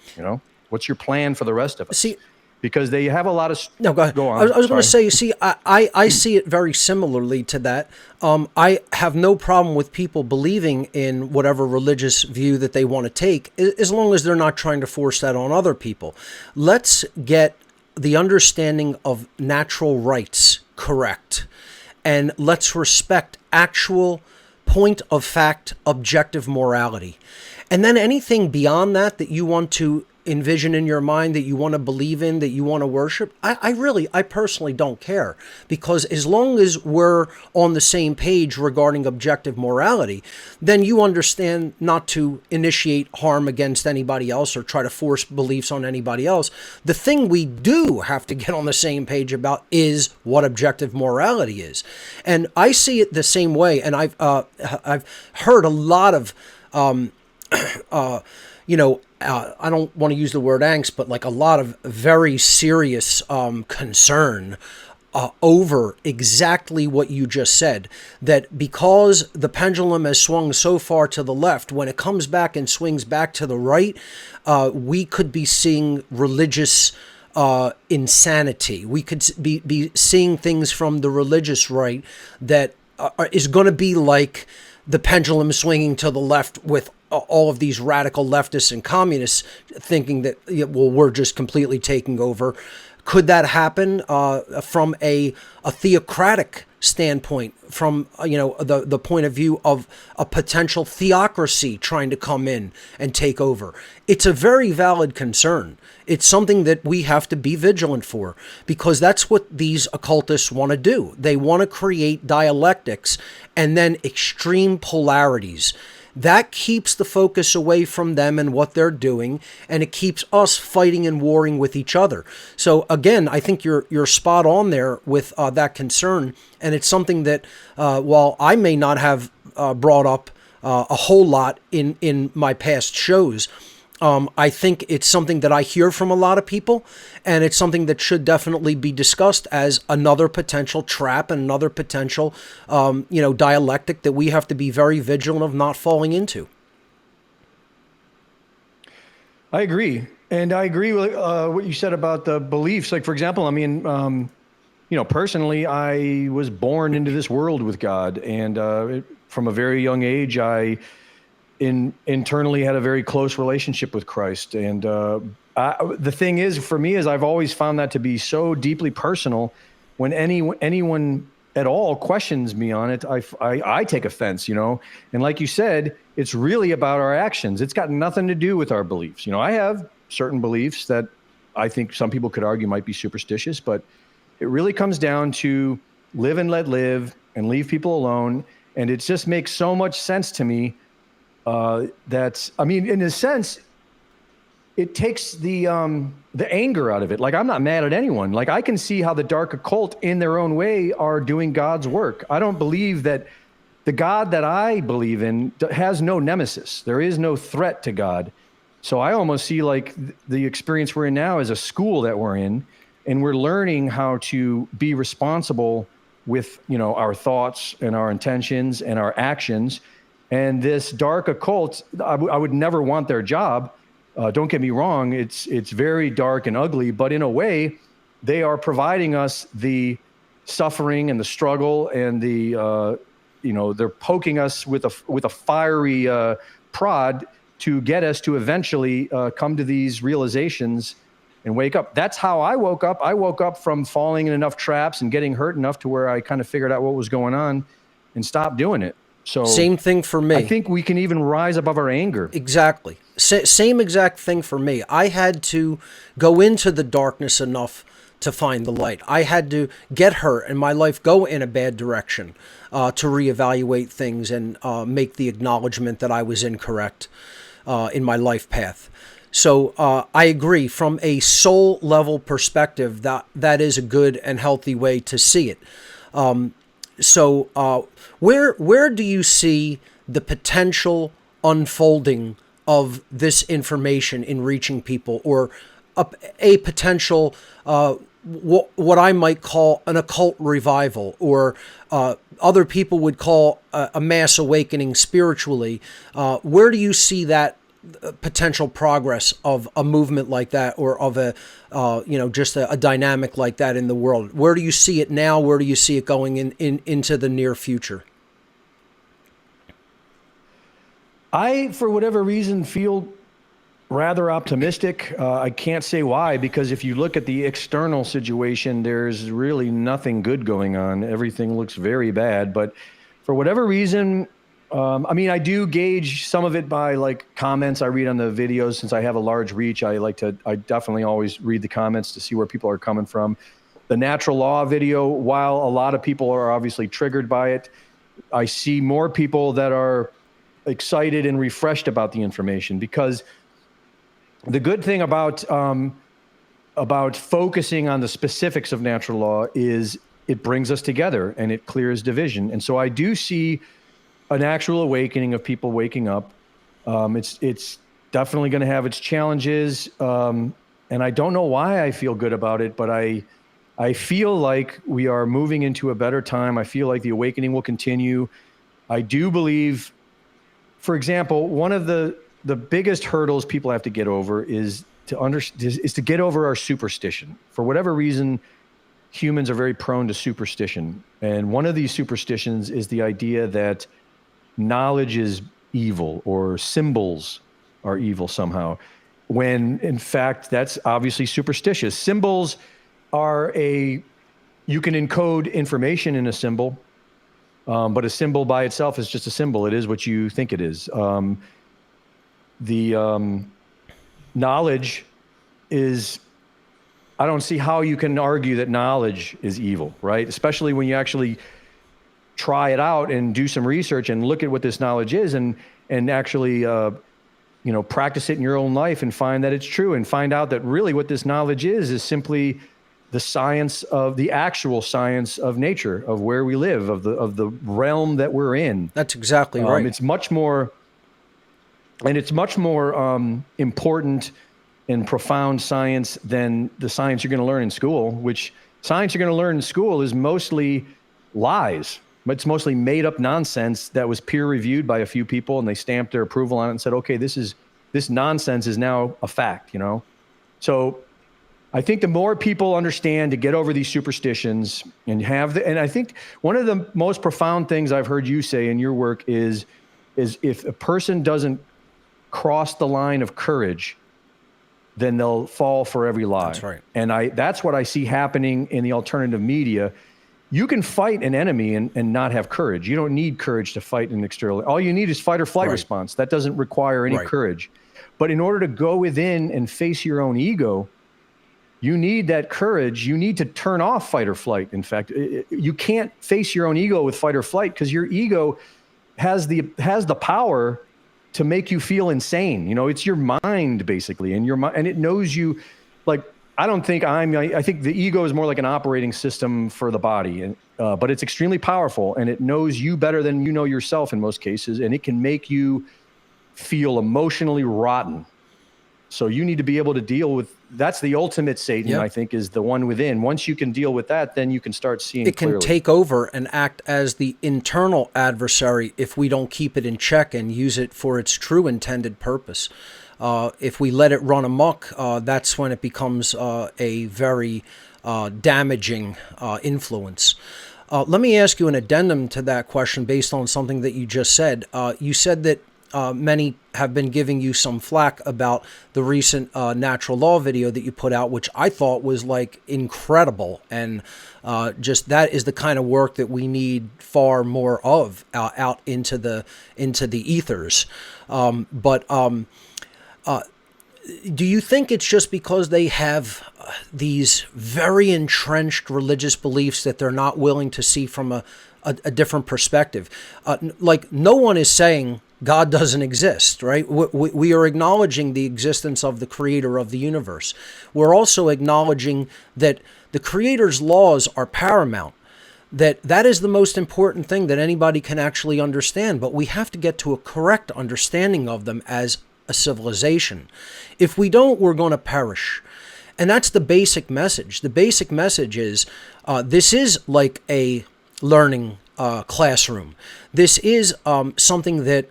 What's your plan for the rest of us? See, because they have a lot of... No, go ahead. Go on. I was going to say, I see it very similarly to that. I have no problem with people believing in whatever religious view that they want to take, as long as they're not trying to force that on other people. Let's get the understanding of natural rights correct, and let's respect actual point of fact, objective morality. And then anything beyond that you want to envision in your mind, that you want to believe in, that you want to worship, I personally don't care, because as long as we're on the same page regarding objective morality, then you understand not to initiate harm against anybody else or try to force beliefs on anybody else. The thing we do have to get on the same page about is what objective morality is. And I see it the same way. And I've heard a lot of, I don't want to use the word angst, but like a lot of very serious concern over exactly what you just said, that because the pendulum has swung so far to the left, when it comes back and swings back to the right, we could be seeing religious insanity. We could be seeing things from the religious right that is going to be like the pendulum swinging to the left with all of these radical leftists and communists thinking that, well, we're just completely taking over. Could that happen from a theocratic standpoint, from the point of view of a potential theocracy trying to come in and take over? It's a very valid concern. It's something that we have to be vigilant for, because that's what these occultists want to do. They want to create dialectics and then extreme polarities. That keeps the focus away from them and what they're doing, and it keeps us fighting and warring with each other. So again, I think you're spot on there with that concern, and it's something that while I may not have brought up a whole lot in my past shows, I think it's something that I hear from a lot of people, and it's something that should definitely be discussed as another potential trap and another potential, dialectic that we have to be very vigilant of not falling into. I agree. And I agree with what you said about the beliefs. Like, for example, I mean, personally, I was born into this world with God, and from a very young age, I internally had a very close relationship with Christ. And the thing is, for me, is I've always found that to be so deeply personal. When anyone at all questions me on it, I take offense, And like you said, it's really about our actions. It's got nothing to do with our beliefs. I have certain beliefs that I think some people could argue might be superstitious, but it really comes down to live and let live and leave people alone. And it just makes so much sense to me. In a sense, it takes the anger out of it. Like, I'm not mad at anyone. Like, I can see how the dark occult in their own way are doing God's work. I don't believe that the God that I believe in has no nemesis. There is no threat to God. So I almost see like the experience we're in now as a school that we're in, and we're learning how to be responsible with, our thoughts and our intentions and our actions. And this dark occult, I would never want their job. Don't get me wrong. It's very dark and ugly, but in a way, they are providing us the suffering and the struggle and the, they're poking us with a fiery prod to get us to eventually come to these realizations and wake up. That's how I woke up. I woke up from falling in enough traps and getting hurt enough to where I kind of figured out what was going on and stopped doing it. So same thing for me. I think we can even rise above our anger. Exactly. Same exact thing for me. I had to go into the darkness enough to find the light. I had to get hurt and my life go in a bad direction to reevaluate things and make the acknowledgement that I was incorrect in my life path. So I agree, from a soul level perspective, that is a good and healthy way to see it. So where do you see the potential unfolding of this information in reaching people, or a potential what I might call an occult revival, or other people would call a mass awakening spiritually? Where do you see that potential progress of a movement like that, or of a just a dynamic like that in the world? Where do you see it now? Where do you see it going into the near future? I, for whatever reason, feel rather optimistic. I can't say why, because if you look at the external situation, there's really nothing good going on. Everything looks very bad. But for whatever reason, I do gauge some of it by like comments I read on the videos. Since I have a large reach, I definitely always read the comments to see where people are coming from. The natural law video, while a lot of people are obviously triggered by it, I see more people that are excited and refreshed about the information, because the good thing about focusing on the specifics of natural law is it brings us together and it clears division. And so I do see an actual awakening of people waking up. It's definitely going to have its challenges. And I don't know why I feel good about it, but I feel like we are moving into a better time. I feel like the awakening will continue. I do believe, for example, one of the biggest hurdles people have to get over is to get over our superstition. For whatever reason, humans are very prone to superstition. And one of these superstitions is the idea that knowledge is evil or symbols are evil somehow, when in fact, that's obviously superstitious. Symbols are you can encode information in a symbol, but a symbol by itself is just a symbol. It is what you think it is. Knowledge is, I don't see how you can argue that knowledge is evil, right? Especially when you actually try it out and do some research and look at what this knowledge is and actually, practice it in your own life and find that it's true and find out that really what this knowledge is simply the actual science of nature, of where we live, of the realm that we're in. That's exactly right. It's much more important and profound science than the science you're going to learn in school, which science you're going to learn in school is mostly lies. It's mostly made up nonsense that was peer reviewed by a few people and they stamped their approval on it and said, okay, this nonsense is now a fact, So I think the more people understand to get over these superstitions and and I think one of the most profound things I've heard you say in your work is if a person doesn't cross the line of courage, then they'll fall for every lie. That's right. And that's what I see happening in the alternative media. You can fight an enemy and not have courage. You don't need courage to fight an external. All you need is fight or flight response. That doesn't require any courage. But in order to go within and face your own ego, you need that courage. You need to turn off fight or flight. In fact, you can't face your own ego with fight or flight because your ego has the power to make you feel insane. It's your mind basically, and it knows you. Like, I think the ego is more like an operating system for the body, but it's extremely powerful, and it knows you better than you know yourself in most cases, and it can make you feel emotionally rotten. So you need to be able to deal with, that's the ultimate Satan, I think, is the one within. Once you can deal with that, then you can start seeing clearly. It can take over and act as the internal adversary if we don't keep it in check and use it for its true intended purpose. If we let it run amok, that's when it becomes a very damaging influence. Let me ask you an addendum to that question based on something that you just said. You said that many have been giving you some flack about the recent natural law video that you put out, which I thought was like incredible. And just that is the kind of work that we need far more of out into the ethers. Do you think it's just because they have these very entrenched religious beliefs that they're not willing to see from a different perspective? Like, no one is saying God doesn't exist, right? We are acknowledging the existence of the creator of the universe. We're also acknowledging that the creator's laws are paramount, that is the most important thing that anybody can actually understand, but we have to get to a correct understanding of them as a civilization. If we don't, we're going to perish. And that's the basic message. The basic message is this is like a learning classroom. This is something that,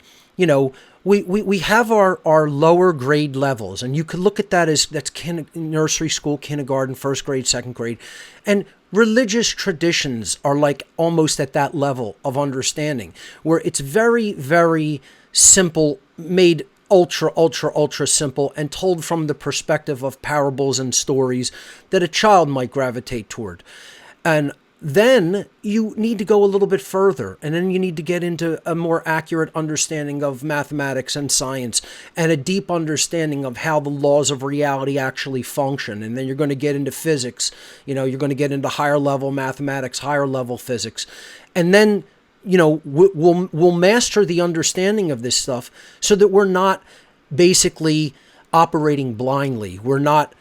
we have our lower grade levels, and you could look at that as that's nursery school, kindergarten, first grade, second grade. And religious traditions are like almost at that level of understanding, where it's very, very simple, made ultra simple, and told from the perspective of parables and stories that a child might gravitate toward. And then you need to go a little bit further, and then you need to get into a more accurate understanding of mathematics and science and a deep understanding of how the laws of reality actually function. And then you're going to get into physics, you're going to get into higher level mathematics, higher level physics. And then we'll master the understanding of this stuff so that we're not basically operating blindly. We're not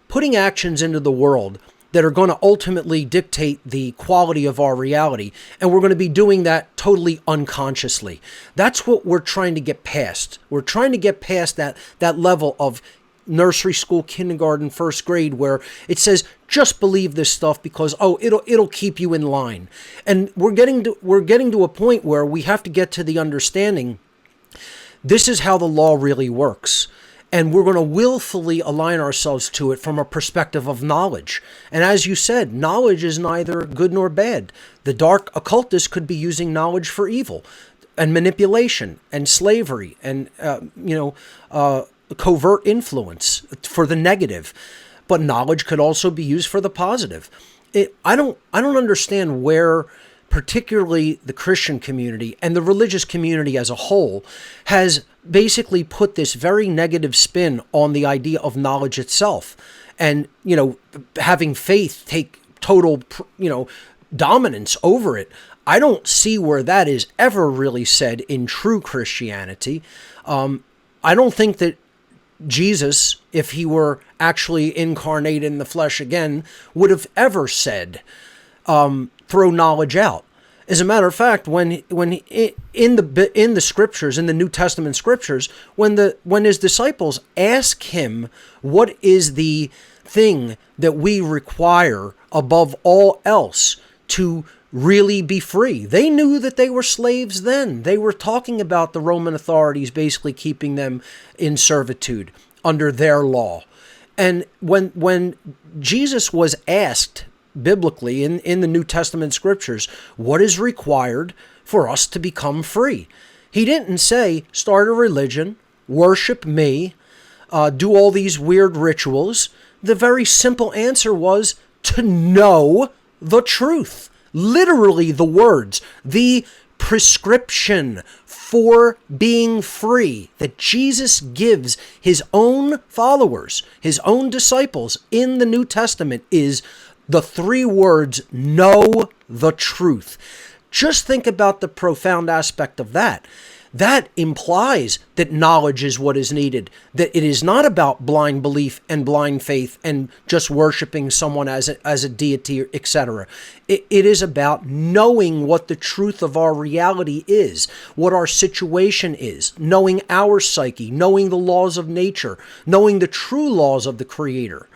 putting actions into the world that are going to ultimately dictate the quality of our reality. And we're going to be doing that totally unconsciously. That's what we're trying to get past. We're trying to get past that level of nursery school, kindergarten, first grade, where it says, just believe this stuff because, it'll keep you in line. And we're getting to a point where we have to get to the understanding this is how the law really works. And we're going to willfully align ourselves to it from a perspective of knowledge. And as you said, knowledge is neither good nor bad. The dark occultist could be using knowledge for evil and manipulation and slavery and, covert influence for the negative. But knowledge could also be used for the positive. I don't understand where particularly the Christian community and the religious community as a whole has basically put this very negative spin on the idea of knowledge itself. And, having faith take total, dominance over it. I don't see where that is ever really said in true Christianity. I don't think that Jesus, if he were actually incarnate in the flesh again, would have ever said, throw knowledge out. As a matter of fact, when in the scriptures, in the New Testament scriptures, when his disciples ask him, what is the thing that we require above all else to really be free? They knew that they were slaves then. They were talking about the Roman authorities basically keeping them in servitude under their law. And when Jesus was asked biblically in the New Testament scriptures, what is required for us to become free? He didn't say, start a religion, worship me, do all these weird rituals. The very simple answer was to know the truth. Literally the words, the prescription for being free that Jesus gives his own followers, his own disciples in the New Testament is the three words, know the truth. Just think about the profound aspect of that. That implies that knowledge is what is needed, that it is not about blind belief and blind faith and just worshiping someone as a deity, etc. It is about knowing what the truth of our reality is, what our situation is, knowing our psyche, knowing the laws of nature, knowing the true laws of the Creator.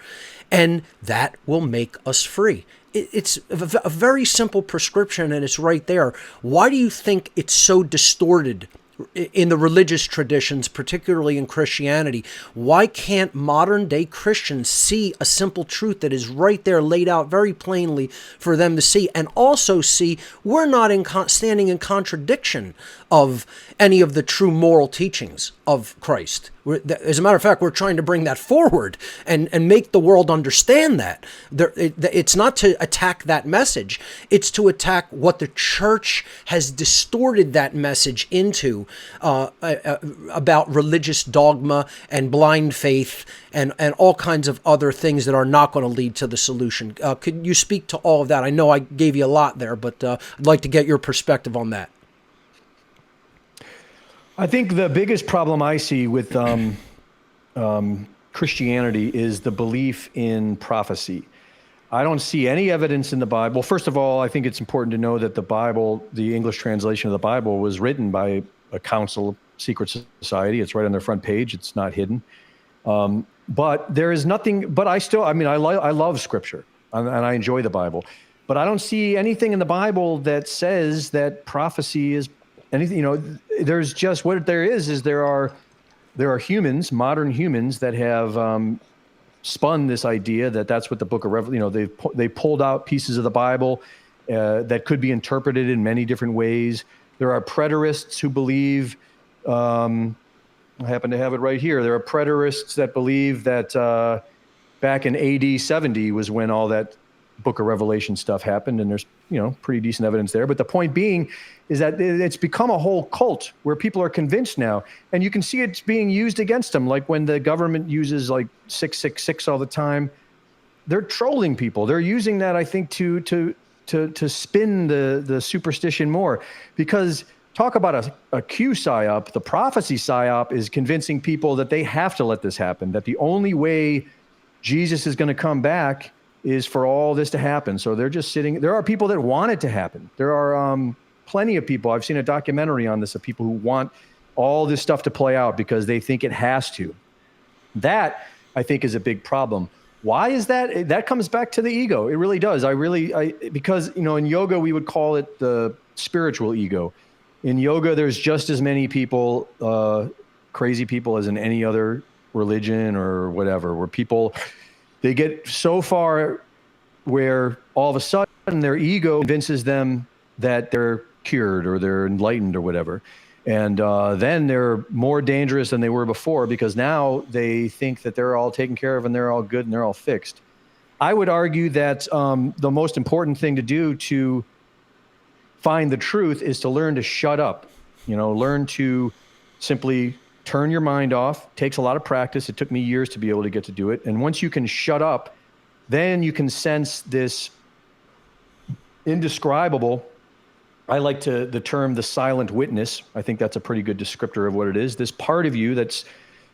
And that will make us free. It's a very simple prescription, and it's right there. Why do you think it's so distorted in the religious traditions, particularly in Christianity? Why can't modern day Christians see a simple truth that is right there laid out very plainly for them to see, and also see we're not standing in contradiction of any of the true moral teachings of Christ? As a matter of fact, we're trying to bring that forward and make the world understand that. It's not to attack that message. It's to attack what the church has distorted that message into about religious dogma and blind faith and all kinds of other things that are not going to lead to the solution. Could you speak to all of that? I know I gave you a lot there, but I'd like to get your perspective on that. I think the biggest problem I see with Christianity is the belief in prophecy. I don't see any evidence in the Bible. First of all, I think it's important to know that the Bible, the English translation of the Bible, was written by a council secret society. It's right on their front page. It's not hidden. But there is nothing, but I love scripture and I enjoy the Bible, but I don't see anything in the Bible that says that prophecy is anything. There's just, what there is there are humans, modern humans, that have spun this idea that that's what the book of Revelation, they pulled out pieces of the Bible that could be interpreted in many different ways. There are preterists who believe, I happen to have it right here. There are preterists that believe that back in AD 70 was when all that book of Revelation stuff happened, and there's pretty decent evidence there. But the point being is that it's become a whole cult where people are convinced now, and you can see it's being used against them. Like when the government uses like 666 all the time, they're trolling people. They're using that, I think, to spin the superstition more, because talk about a Q psyop. The prophecy psyop is convincing people that they have to let this happen, that the only way Jesus is going to come back is for all this to happen. So they're just sitting. There are people that want it to happen. There are plenty of people. I've seen a documentary on this of people who want all this stuff to play out because they think it has to. That, I think, is a big problem. Why is that? That comes back to the ego. It really does. Because, in yoga, we would call it the spiritual ego. In yoga, there's just as many people, crazy people, as in any other religion or whatever, where people, they get so far where all of a sudden their ego convinces them that they're cured or they're enlightened or whatever. And then they're more dangerous than they were before because now they think that they're all taken care of and they're all good and they're all fixed. I would argue that the most important thing to do to find the truth is to learn to shut up, learn to simply turn your mind off. It takes a lot of practice. It took me years to be able to get to do it. And once you can shut up, then you can sense this indescribable, I like the term the silent witness. I think that's a pretty good descriptor of what it is. This part of you that's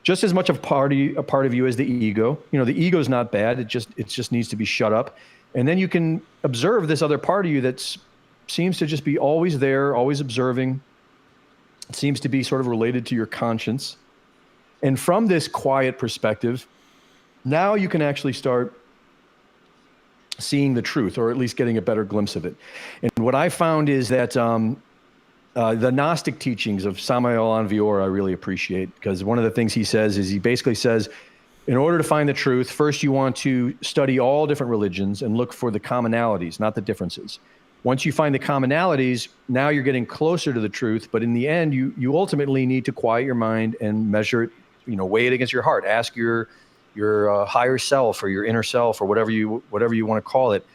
just as much a part of you as the ego. The ego is not bad. It just needs to be shut up. And then you can observe this other part of you that seems to just be always there, always observing. It seems to be sort of related to your conscience. And from this quiet perspective, now you can actually start seeing the truth, or at least getting a better glimpse of it. And what I found is that the Gnostic teachings of Samael Aun Weor I really appreciate, because one of the things he says is he basically says, in order to find the truth, first you want to study all different religions and look for the commonalities, not the differences. Once you find the commonalities, now you're getting closer to the truth. But in the end, you ultimately need to quiet your mind and measure it, weigh it against your heart. Ask your higher self or your inner self or whatever you want to call it.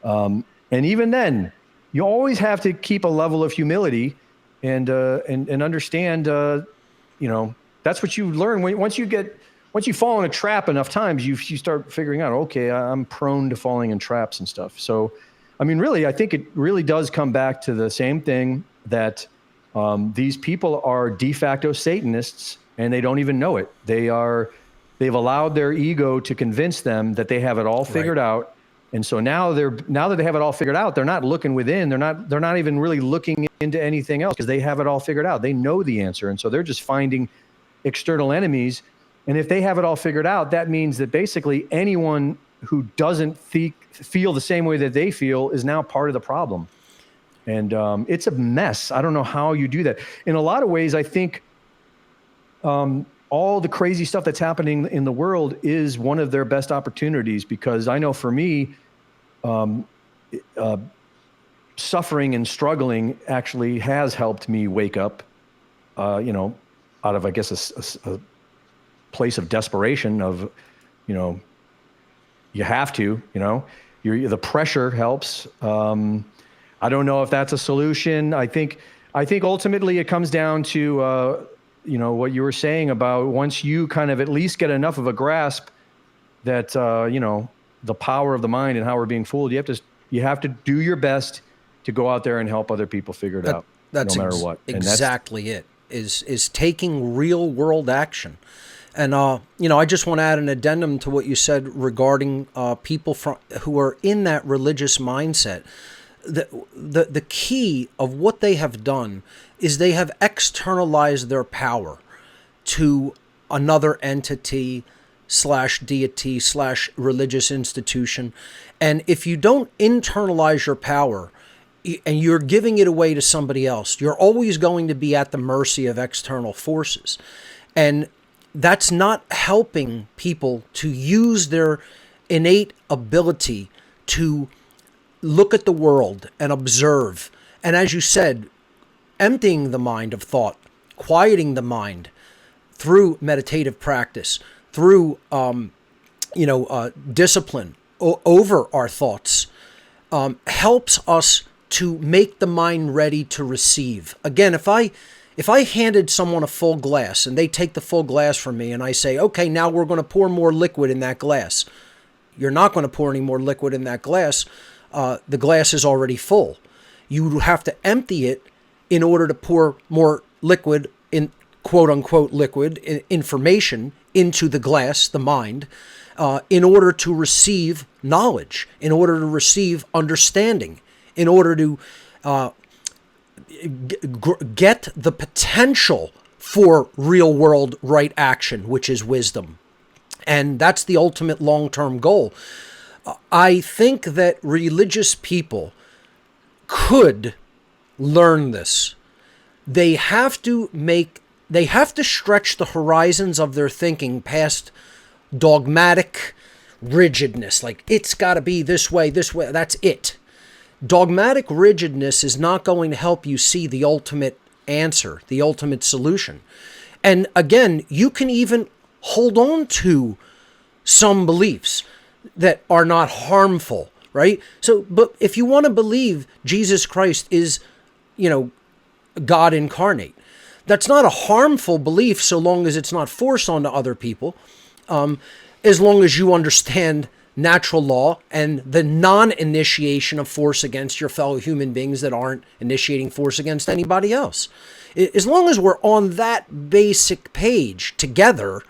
And even then, you always have to keep a level of humility and understand, that's what you learn once you fall in a trap enough times, you start figuring out, okay, I'm prone to falling in traps and stuff. So, really, I think it really does come back to the same thing that these people are de facto Satanists and they don't even know it. They've allowed their ego to convince them that they have it all figured out. And so now that they have it all figured out, they're not looking within. They're not even really looking into anything else because they have it all figured out. They know the answer. And so they're just finding external enemies. And if they have it all figured out, that means that basically anyone who doesn't feel the same way that they feel is now part of the problem. And it's a mess. I don't know how you do that. In a lot of ways, I think all the crazy stuff that's happening in the world is one of their best opportunities, because I know for me, suffering and struggling actually has helped me wake up, out of, I guess, a place of desperation of, you have to, the pressure helps. I don't know if that's a solution. I think ultimately it comes down to, what you were saying about once you kind of at least get enough of a grasp that, the power of the mind and how we're being fooled, you have to do your best to go out there and help other people figure it out, that's no matter what. Exactly it is taking real world action. And, I just want to add an addendum to what you said regarding people who are in that religious mindset. The key of what they have done is they have externalized their power to another entity / deity / religious institution. And if you don't internalize your power and you're giving it away to somebody else, you're always going to be at the mercy of external forces. And that's not helping people to use their innate ability to look at the world and observe. And as you said, emptying the mind of thought, quieting the mind through meditative practice, through, discipline over our thoughts, helps us to make the mind ready to receive. Again, if I handed someone a full glass and they take the full glass from me and I say, okay, now we're going to pour more liquid in that glass. You're not going to pour any more liquid in that glass. The glass is already full. You have to empty it in order to pour more liquid in quote unquote liquid information into the glass, the mind, in order to receive knowledge, in order to receive understanding, in order to get the potential for real world right action, which is wisdom. And that's the ultimate long-term goal. I think that religious people could learn this. They have to stretch the horizons of their thinking past dogmatic rigidness. Like, it's got to be this way, that's it. Dogmatic rigidness is not going to help you see the ultimate answer, the ultimate solution. And again, you can even hold on to some beliefs that are not harmful, right? So, but if you want to believe Jesus Christ is, God incarnate, that's not a harmful belief so long as it's not forced onto other people, as long as you understand natural law and the non-initiation of force against your fellow human beings that aren't initiating force against anybody else. As long as we're on that basic page together,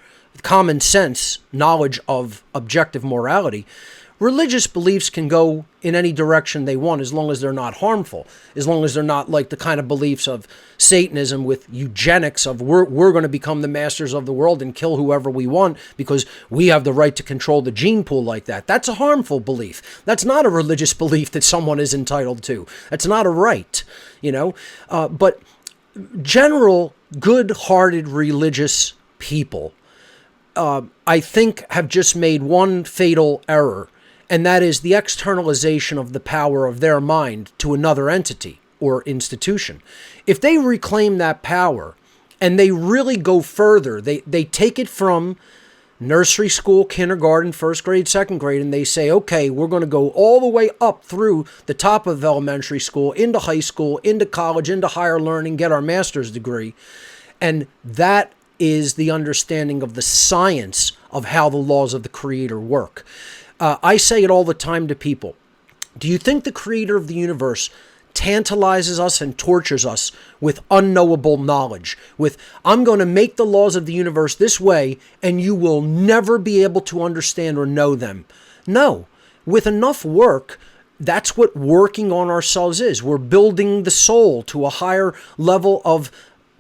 common sense, knowledge of objective morality, religious beliefs can go in any direction they want as long as they're not harmful, as long as they're not like the kind of beliefs of Satanism with eugenics of we're going to become the masters of the world and kill whoever we want because we have the right to control the gene pool like that. That's a harmful belief. That's not a religious belief that someone is entitled to. That's not a right, but general good-hearted religious people, I think, have just made one fatal error, and that is the externalization of the power of their mind to another entity or institution. If they reclaim that power and they really go further, they take it from nursery school, kindergarten, first grade, second grade, and they say, okay, we're going to go all the way up through the top of elementary school, into high school, into college, into higher learning, get our master's degree. And that is the understanding of the science of how the laws of the Creator work. I say it all the time to people. Do you think the Creator of the universe tantalizes us and tortures us with unknowable knowledge? With, I'm going to make the laws of the universe this way, and you will never be able to understand or know them. No. With enough work, that's what working on ourselves is. We're building the soul to a higher level of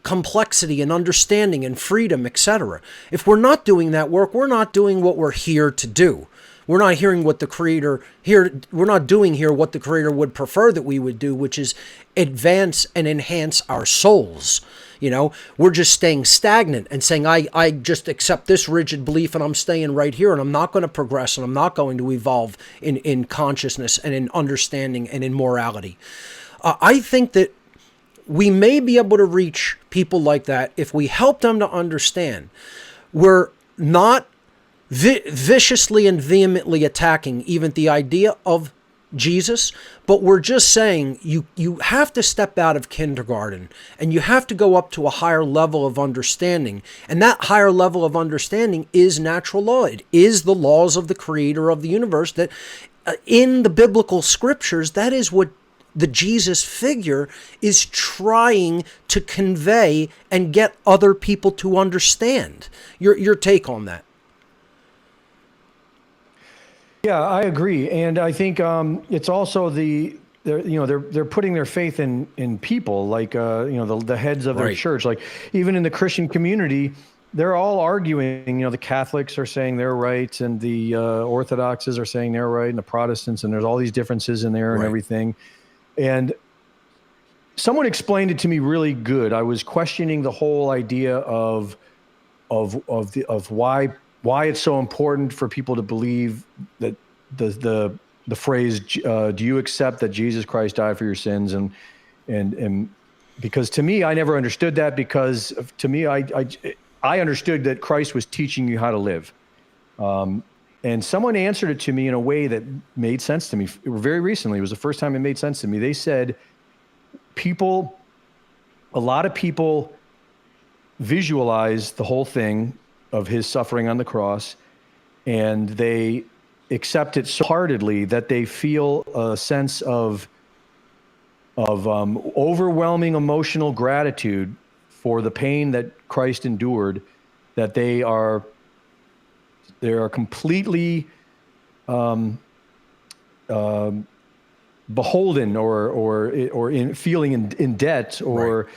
complexity and understanding and freedom, etc. If we're not doing that work, we're not doing what we're here to do. We're not hearing what the Creator here. We're not doing here what the Creator would prefer that we would do, which is advance and enhance our souls. We're just staying stagnant and saying, I just accept this rigid belief and I'm staying right here and I'm not going to progress and I'm not going to evolve in consciousness and in understanding and in morality. I think that we may be able to reach people like that if we help them to understand we're not viciously and vehemently attacking even the idea of Jesus, but we're just saying you have to step out of kindergarten and you have to go up to a higher level of understanding. And that higher level of understanding is natural law. It is the laws of the Creator of the universe that in the biblical scriptures, that is what the Jesus figure is trying to convey and get other people to understand. Your take on that? Yeah, I agree, and I think it's also they're putting their faith in people, like the heads of their church. Like even in the Christian community, they're all arguing. The Catholics are saying they're right, and the Orthodoxes are saying they're right, and the Protestants, and there's all these differences in there and everything. And someone explained it to me really good. I was questioning the whole idea of why it's so important for people to believe that the phrase do you accept that Jesus Christ died for your sins, and because to me I never understood that, because to me I understood that Christ was teaching you how to live. And someone answered it to me in a way that made sense to me very recently. It was the first time it made sense to me. They said a lot of people visualize the whole thing of his suffering on the cross, and they accept it so heartedly that they feel a sense of overwhelming emotional gratitude for the pain that Christ endured, that they are completely beholden or in feeling in debt or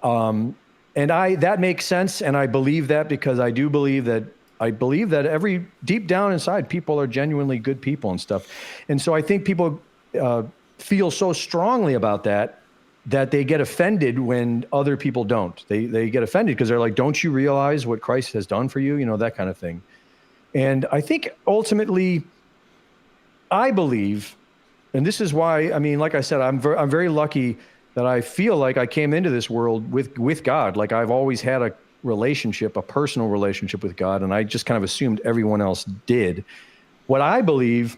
and that makes sense, and I believe that because I believe that every deep down inside people are genuinely good people and stuff. And so I think people feel so strongly about that they get offended when other people don't. They get offended because they're like, don't you realize what Christ has done for you? You know, that kind of thing. And I think ultimately, I believe, and this is why, I mean, like I said, I'm very lucky that I feel like I came into this world with God. Like I've always had a personal relationship with God, and I just kind of assumed everyone else did. What I believe,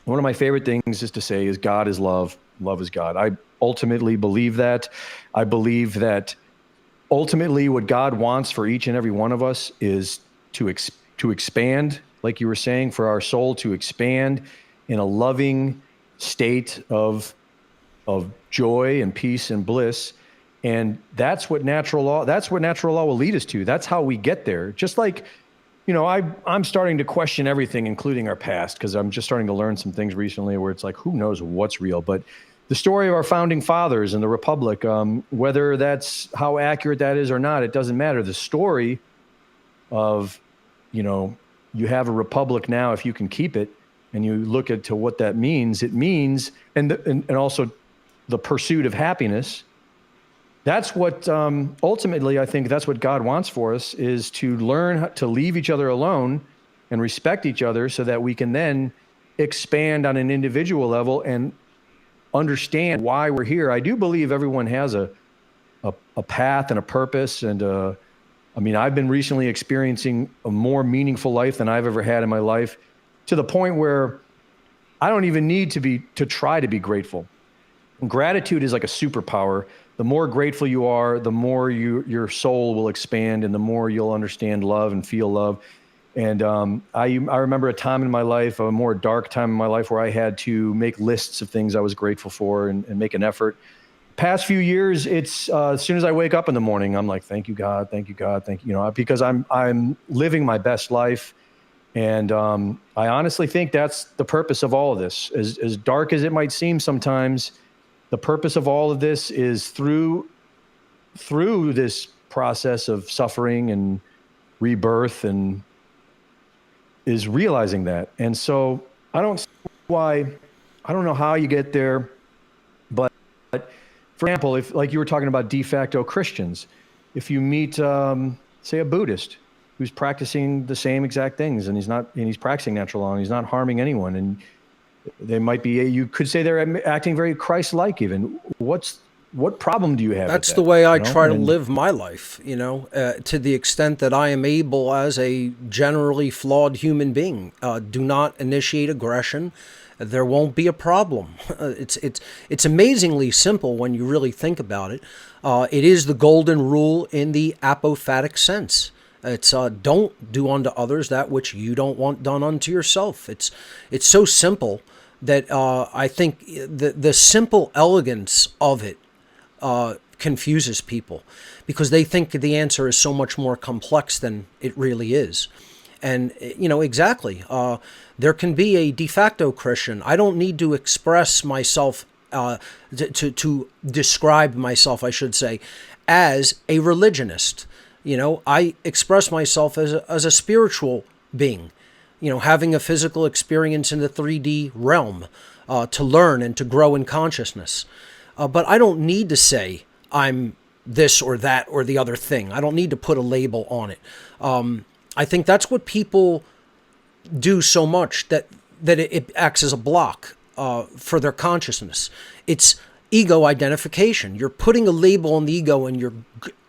one of my favorite things is to say is God is love, love is God. I ultimately believe that. I believe that ultimately what God wants for each and every one of us is to expand, like you were saying, for our soul to expand in a loving state of joy and peace and bliss. And that's what natural law will lead us to. That's how we get there. Just like, you know, I'm starting to question everything, including our past, because I'm just starting to learn some things recently where it's like, who knows what's real? But the story of our founding fathers and the Republic, whether that's how accurate that is or not, it doesn't matter. The story of, you know, you have a republic now if you can keep it, and you look to what that means. It means, and also the pursuit of happiness. That's what ultimately I think that's what God wants for us, is to learn to leave each other alone and respect each other so that we can then expand on an individual level and understand why we're here. I do believe everyone has a path and a purpose. And I mean, I've been recently experiencing a more meaningful life than I've ever had in my life, to the point where I don't even need to try to be grateful. Gratitude is like a superpower. The more grateful you are, the more your soul will expand, and the more you'll understand love and feel love. And I remember a time in my life, a more dark time in my life, where I had to make lists of things I was grateful for and make an effort. Past few years, it's as soon as I wake up in the morning, I'm like, thank you, God, thank you, God, thank you. You know, because I'm living my best life. And I honestly think that's the purpose of all of this. As dark as it might seem sometimes, the purpose of all of this is through this process of suffering and rebirth, and is realizing that. And so I don't know how you get there, but for example, if, like you were talking about de facto Christians, if you meet, say, a Buddhist who's practicing the same exact things, and he's practicing natural law, and he's not harming anyone, and they might be, you could say they're acting very Christ-like even. What problem do you have? That's with the that, way I you know? try to live my life, you know, to the extent that I am able as a generally flawed human being. Do not initiate aggression. There won't be a problem. It's amazingly simple when you really think about it. It is the golden rule in the apophatic sense. It's don't do unto others that which you don't want done unto yourself. It's so simple that I think the simple elegance of it confuses people, because they think the answer is so much more complex than it really is. And, you know, exactly, there can be a de facto Christian. I don't need to express myself, to describe myself, I should say, as a religionist. You know, I express myself as a spiritual being, you know, having a physical experience in the 3D realm to learn and to grow in consciousness. But I don't need to say I'm this or that or the other thing. I don't need to put a label on it. I think that's what people do so much, that it acts as a block for their consciousness. It's ego identification. You're putting a label on the ego, and you're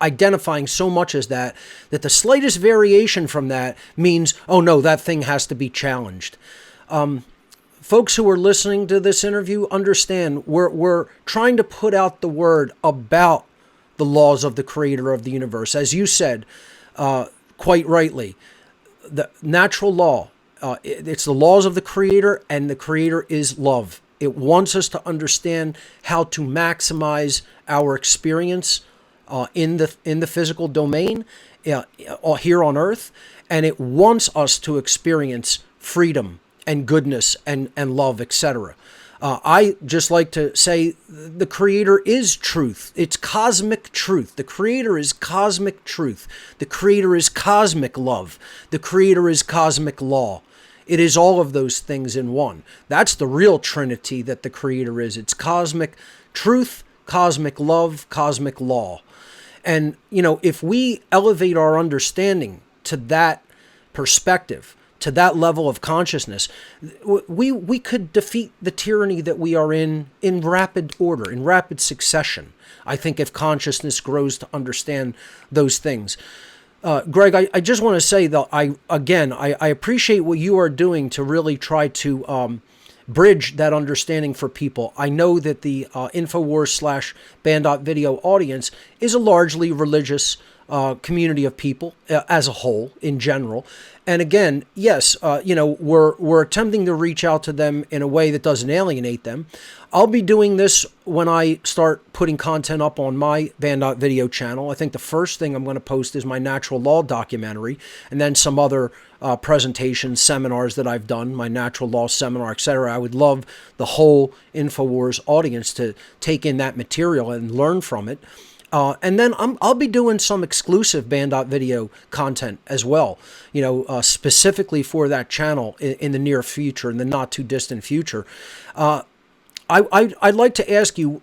identifying so much as that the slightest variation from that means, oh no, that thing has to be challenged. Folks who are listening to this interview understand we're trying to put out the word about the laws of the creator of the universe. As you said, quite rightly, the natural law, it's the laws of the creator, and the creator is love. It wants us to understand how to maximize our experience in the physical domain here on Earth, and it wants us to experience freedom and goodness and love, etc. I just like to say the Creator is truth. It's cosmic truth. The Creator is cosmic truth. The Creator is cosmic love. The Creator is cosmic law. It is all of those things in one. That's the real Trinity that the Creator is. It's cosmic truth, cosmic love, cosmic law. And, if we elevate our understanding to that perspective, to that level of consciousness, we could defeat the tyranny that we are in rapid order, in rapid succession. I think if consciousness grows to understand those things. Greg, I just want to say that I appreciate what you are doing to really try to bridge that understanding for people. I know that the Infowars / Banned.video audience is a largely religious community of people as a whole in general. And again, yes, we're attempting to reach out to them in a way that doesn't alienate them. I'll be doing this when I start putting content up on my Banned.video channel. I think the first thing I'm going to post is my natural law documentary, and then some other presentations, seminars that I've done, my natural law seminar, etc. I would love the whole Infowars audience to take in that material and learn from it. And then I'll be doing some exclusive Banned.video content as well, specifically for that channel in the near future, in the not too distant future. I'd like to ask you,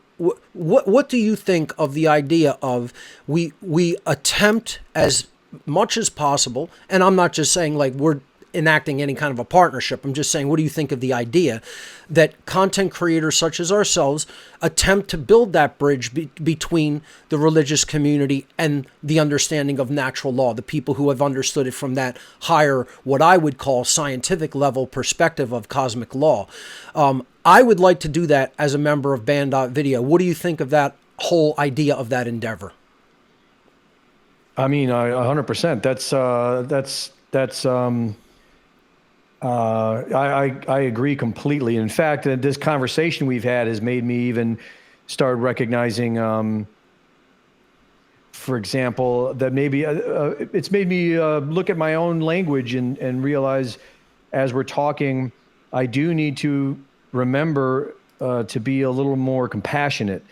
what do you think of the idea of we attempt as much as possible, and I'm not just saying like we're enacting any kind of a partnership. I'm just saying, what do you think of the idea that content creators such as ourselves attempt to build that bridge between the religious community and the understanding of natural law, the people who have understood it from that higher, what I would call scientific level perspective of cosmic law? I would like to do that as a member of Banned.video. What do you think of that whole idea of that endeavor? I mean, 100%. I agree completely. In fact, this conversation we've had has made me even start recognizing, for example, that maybe it's made me look at my own language and realize as we're talking, I do need to remember to be a little more compassionate,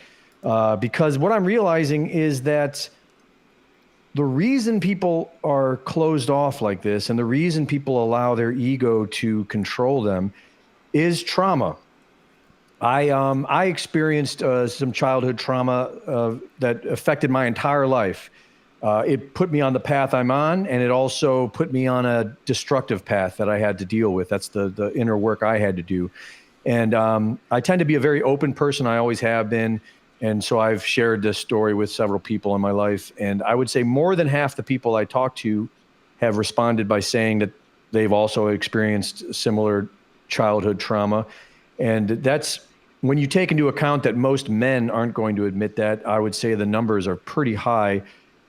because what I'm realizing is that the reason people are closed off like this and the reason people allow their ego to control them is trauma. I experienced some childhood trauma that affected my entire life. It put me on the path I'm on, and it also put me on a destructive path that I had to deal with. That's the inner work I had to do. And I tend to be a very open person. I always have been. And so I've shared this story with several people in my life. And I would say more than half the people I talk to have responded by saying that they've also experienced similar childhood trauma. And that's when you take into account that most men aren't going to admit that. I would say the numbers are pretty high.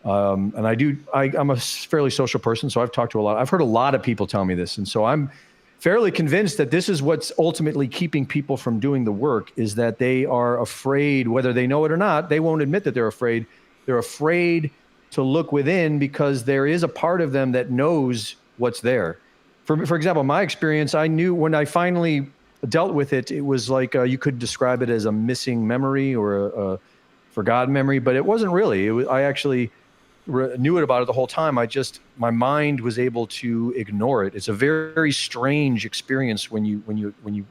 And I'm a fairly social person, so I've talked to I've heard a lot of people tell me this. And so I'm fairly convinced that this is what's ultimately keeping people from doing the work, is that they are afraid, whether they know it or not. They won't admit that they're afraid. They're afraid to look within because there is a part of them that knows what's there. For example, my experience, I knew when I finally dealt with it, it was like you could describe it as a missing memory or a forgotten memory, but it wasn't really. I actually knew it about it the whole time. My mind was able to ignore it. It's a very, very strange experience when you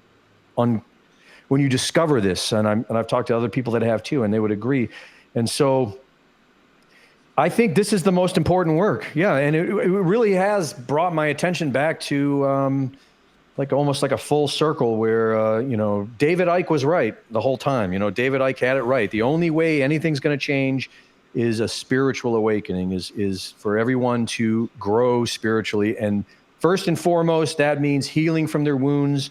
discover this. And I've talked to other people that have too, and they would agree. And so I think this is the most important work. Yeah. And it really has brought my attention back to, almost like a full circle where, David Icke was right the whole time. David Icke had it right. The only way anything's going to change is a spiritual awakening, is for everyone to grow spiritually. And first and foremost, that means healing from their wounds.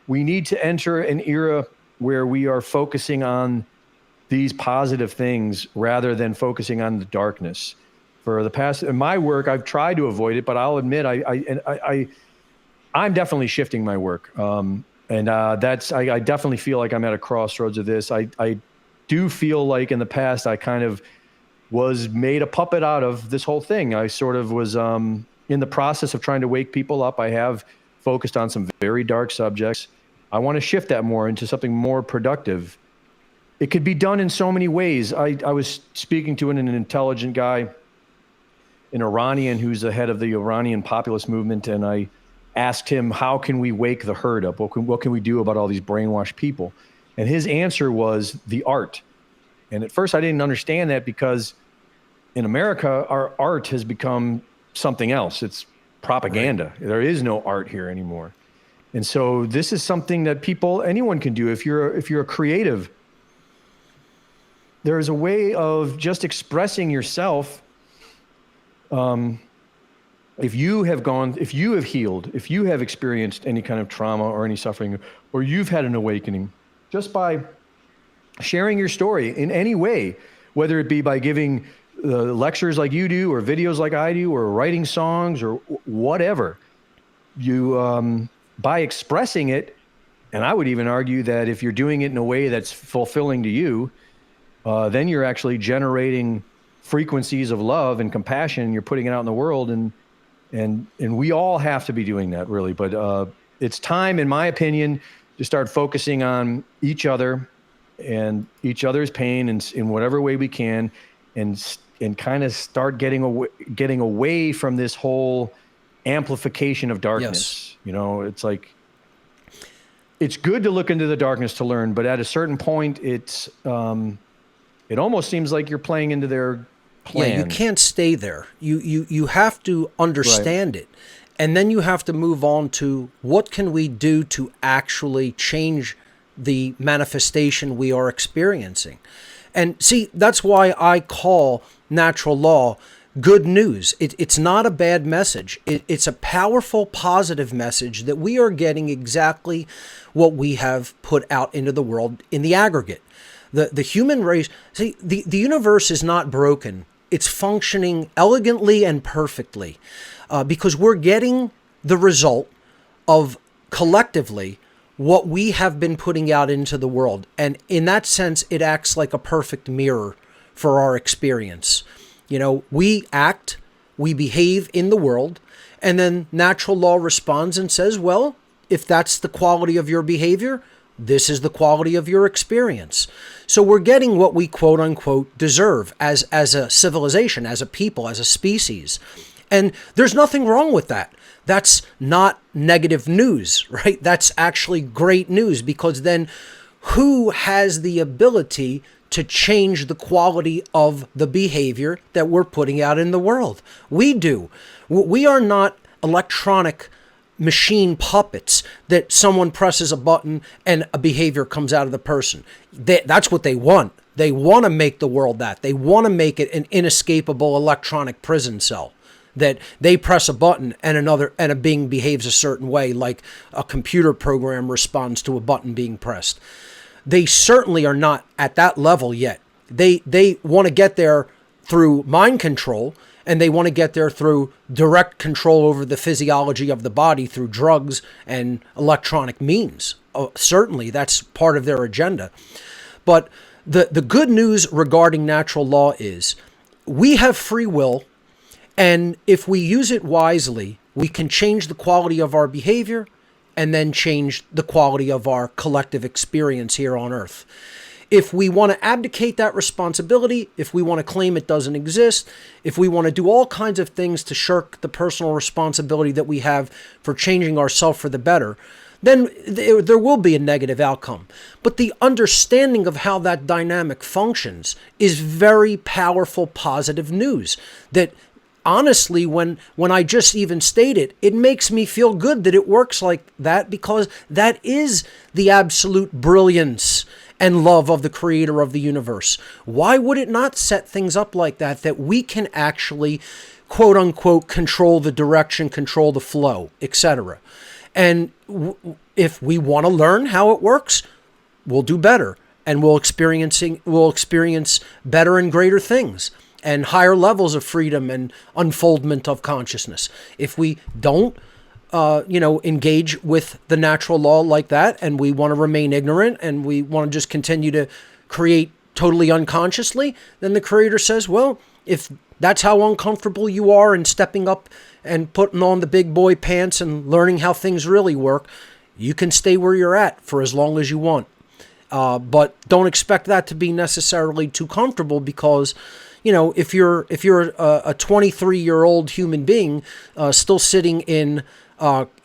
We need to enter an era where we are focusing on these positive things rather than focusing on the darkness. For the past, in my work, I've tried to avoid it, but I'll admit I'm definitely shifting my work. I definitely feel like I'm at a crossroads of this. I do feel like in the past I kind of was made a puppet out of this whole thing. I sort of was in the process of trying to wake people up. I have focused on some very dark subjects. I want to shift that more into something more productive. It could be done in so many ways. I was speaking to an intelligent guy, an Iranian who's the head of the Iranian populist movement, and I asked him, how can we wake the herd up? What can we do about all these brainwashed people? And his answer was the art. And at first I didn't understand that, because in America, our art has become something else. It's propaganda. Right. There is no art here anymore. And so this is something that anyone can do. If you're a creative, there is a way of just expressing yourself. If you have healed, if you have experienced any kind of trauma or any suffering, or you've had an awakening, just by sharing your story in any way, whether it be by giving lectures like you do, or videos like I do, or writing songs, or whatever, you by expressing it, and I would even argue that if you're doing it in a way that's fulfilling to you, then you're actually generating frequencies of love and compassion, and you're putting it out in the world, and we all have to be doing that, really. But it's time, in my opinion, to start focusing on each other and each other's pain in whatever way we can, and kind of start getting away from this whole amplification of darkness. Yes. You know, it's like, it's good to look into the darkness to learn, but at a certain point, it almost seems like you're playing into their plan. Yeah, you can't stay there. You have to understand it. And then you have to move on to, what can we do to actually change the manifestation we are experiencing? And see, that's why I call natural law good news. It's not a bad message. It's a powerful, positive message that we are getting exactly what we have put out into the world in the aggregate. The human race, see, the universe is not broken. It's functioning elegantly and perfectly, because we're getting the result of, collectively, what we have been putting out into the world. And in that sense, it acts like a perfect mirror for our experience. You know, we act, we behave in the world, and then natural law responds and says, well, if that's the quality of your behavior, this is the quality of your experience. So we're getting what we quote unquote deserve as a civilization, as a people, as a species. And there's nothing wrong with that. That's not negative news, right? That's actually great news, because then who has the ability to change the quality of the behavior that we're putting out in the world? We do. We are not electronic machine puppets that someone presses a button and a behavior comes out of the person. That's what they want. They want to make the world that. They want to make it an inescapable electronic prison cell, that they press a button and a being behaves a certain way, like a computer program responds to a button being pressed. They certainly are not at that level yet. They want to get there through mind control, and they want to get there through direct control over the physiology of the body through drugs and electronic means. Certainly, that's part of their agenda. But the good news regarding natural law is we have free will, and if we use it wisely, we can change the quality of our behavior and then change the quality of our collective experience here on Earth. If we want to abdicate that responsibility, if we want to claim it doesn't exist, if we want to do all kinds of things to shirk the personal responsibility that we have for changing ourselves for the better, then there will be a negative outcome. But the understanding of how that dynamic functions is very powerful, positive news that, honestly, when I just even state it, it makes me feel good that it works like that, because that is the absolute brilliance and love of the creator of the universe. Why would it not set things up like that we can actually, quote unquote, control the direction, control the flow, etc. And if we want to learn how it works, we'll do better, and we'll experience better and greater things, and higher levels of freedom and unfoldment of consciousness. If we don't, engage with the natural law like that, and we want to remain ignorant, and we want to just continue to create totally unconsciously, then the creator says, well, if that's how uncomfortable you are in stepping up and putting on the big boy pants and learning how things really work, you can stay where you're at for as long as you want. But don't expect that to be necessarily too comfortable, because, you know, if you're a 23-year-old human being still sitting in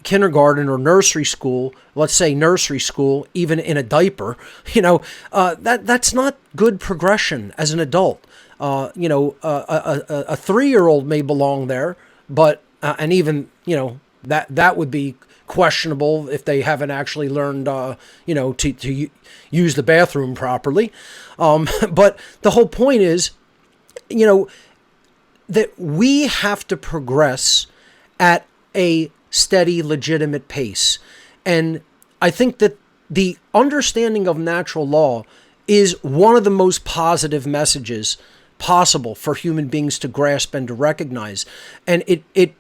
kindergarten or nursery school, let's say nursery school, even in a diaper, you know, that's not good progression as an adult. You know, a 3-year-old may belong there, but and even, you know, that would be questionable if they haven't actually learned, you know, to use the bathroom properly. But the whole point is, you know, that we have to progress at a steady, legitimate pace. And I think that the understanding of natural law is one of the most positive messages possible for human beings to grasp and to recognize. And it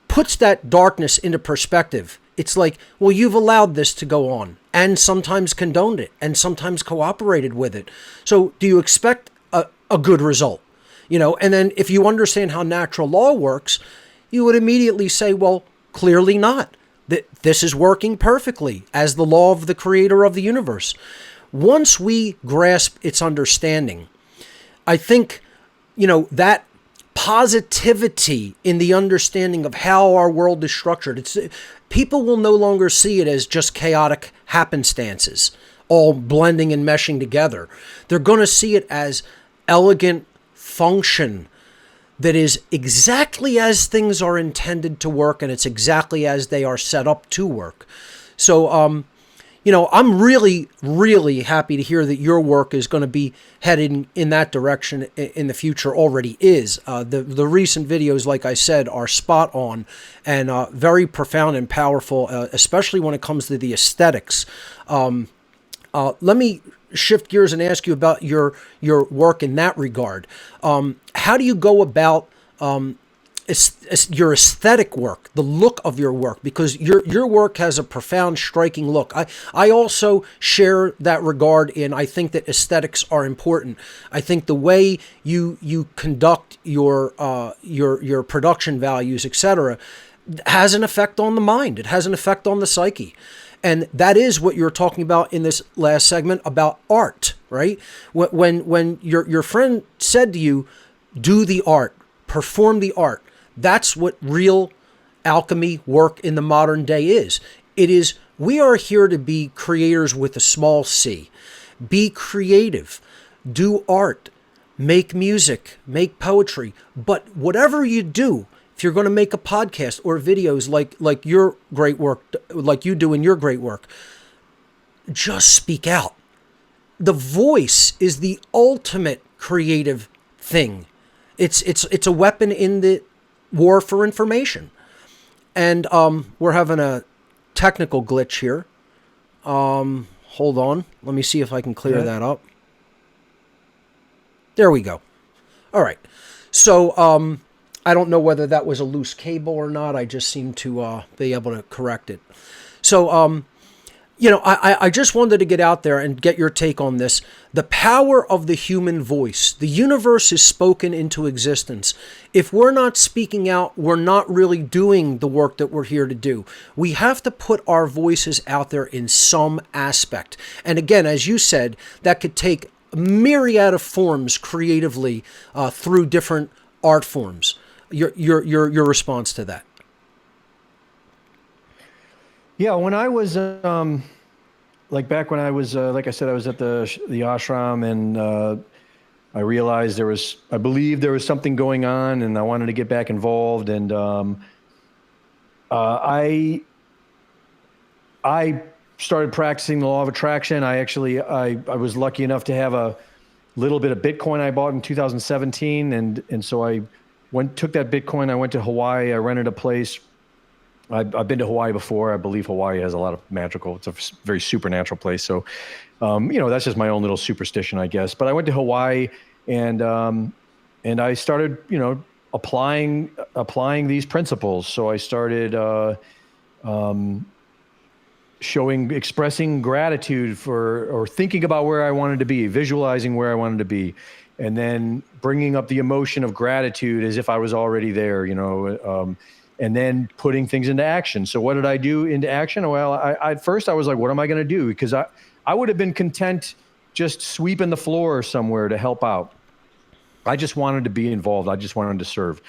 puts that darkness into perspective. It's like, well, you've allowed this to go on and sometimes condoned it and sometimes cooperated with it. So do you expect a good result? You know, and then if you understand how natural law works, you would immediately say, well, clearly not. This is working perfectly as the law of the creator of the universe. Once we grasp its understanding, I think, you know, that positivity in the understanding of how our world is structured, people will no longer see it as just chaotic happenstances, all blending and meshing together. They're going to see it as elegant function that is exactly as things are intended to work, and it's exactly as they are set up to work. So, you know, I'm really, really happy to hear that your work is going to be headed in that direction in the future, already is. The recent videos, like I said, are spot on and very profound and powerful, especially when it comes to the aesthetics. Let me shift gears and ask you about your work in that regard. How do you go about your aesthetic work, the look of your work? Because your work has a profound, striking look. I also share that regard in, I think that aesthetics are important. I think the way you conduct your production values, etc., has an effect on the mind. It has an effect on the psyche. And that is what you're talking about in this last segment about art, right? When your friend said to you, do the art, perform the art, that's what real alchemy work in the modern day is. It is, we are here to be creators with a small c. Be creative, do art, make music, make poetry. But whatever you do, if you're going to make a podcast or videos like your great work, like you do in your great work, just speak out. The voice is the ultimate creative thing. It's a weapon in the war for information. And we're having a technical glitch here. Hold on. Let me see if I can clear that up. There we go. All right. So I don't know whether that was a loose cable or not. I just seem to be able to correct it. So, you know, I just wanted to get out there and get your take on this. The power of the human voice. The universe is spoken into existence. If we're not speaking out, we're not really doing the work that we're here to do. We have to put our voices out there in some aspect. And again, as you said, that could take a myriad of forms creatively through different art forms. Your response to that? Yeah, when I was like back when I was like I said, I was at the ashram, and I realized I believed there was something going on, and I wanted to get back involved. And I started practicing the law of attraction. I was lucky enough to have a little bit of Bitcoin I bought in 2017, and so I took that Bitcoin. I went to Hawaii. I rented a place. I've been to Hawaii before. I believe Hawaii has a lot of magical. It's a very supernatural place. So, you know, that's just my own little superstition, I guess. But I went to Hawaii, and I started, you know, applying these principles. So I started expressing gratitude or thinking about where I wanted to be, visualizing where I wanted to be, and then bringing up the emotion of gratitude as if I was already there, and then putting things into action. So what did I do into action? Well, at first I was like, what am I going to do? Because I would have been content just sweeping the floor somewhere to help out. I just wanted to be involved. I just wanted to serve.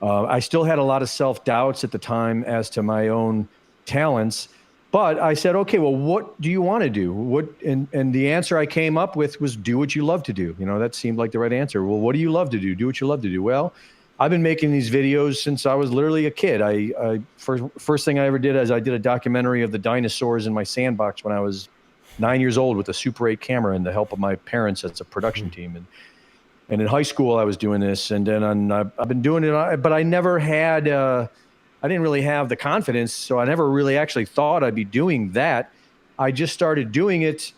I still had a lot of self-doubts at the time as to my own talents, but I said, okay, well, what do you want to do? And the answer I came up with was do what you love to do. That seemed like the right answer. Well, what do you love to do? Do what you love to do. Well, I've been making these videos since I was literally a kid. First thing I ever did is I did a documentary of the dinosaurs in my sandbox when I was 9 years old with a Super 8 camera and the help of my parents as a production team. And in high school, I was doing this, and then I've been doing it, but I never had, I didn't really have the confidence, so I never really actually thought I'd be doing that. I just started doing it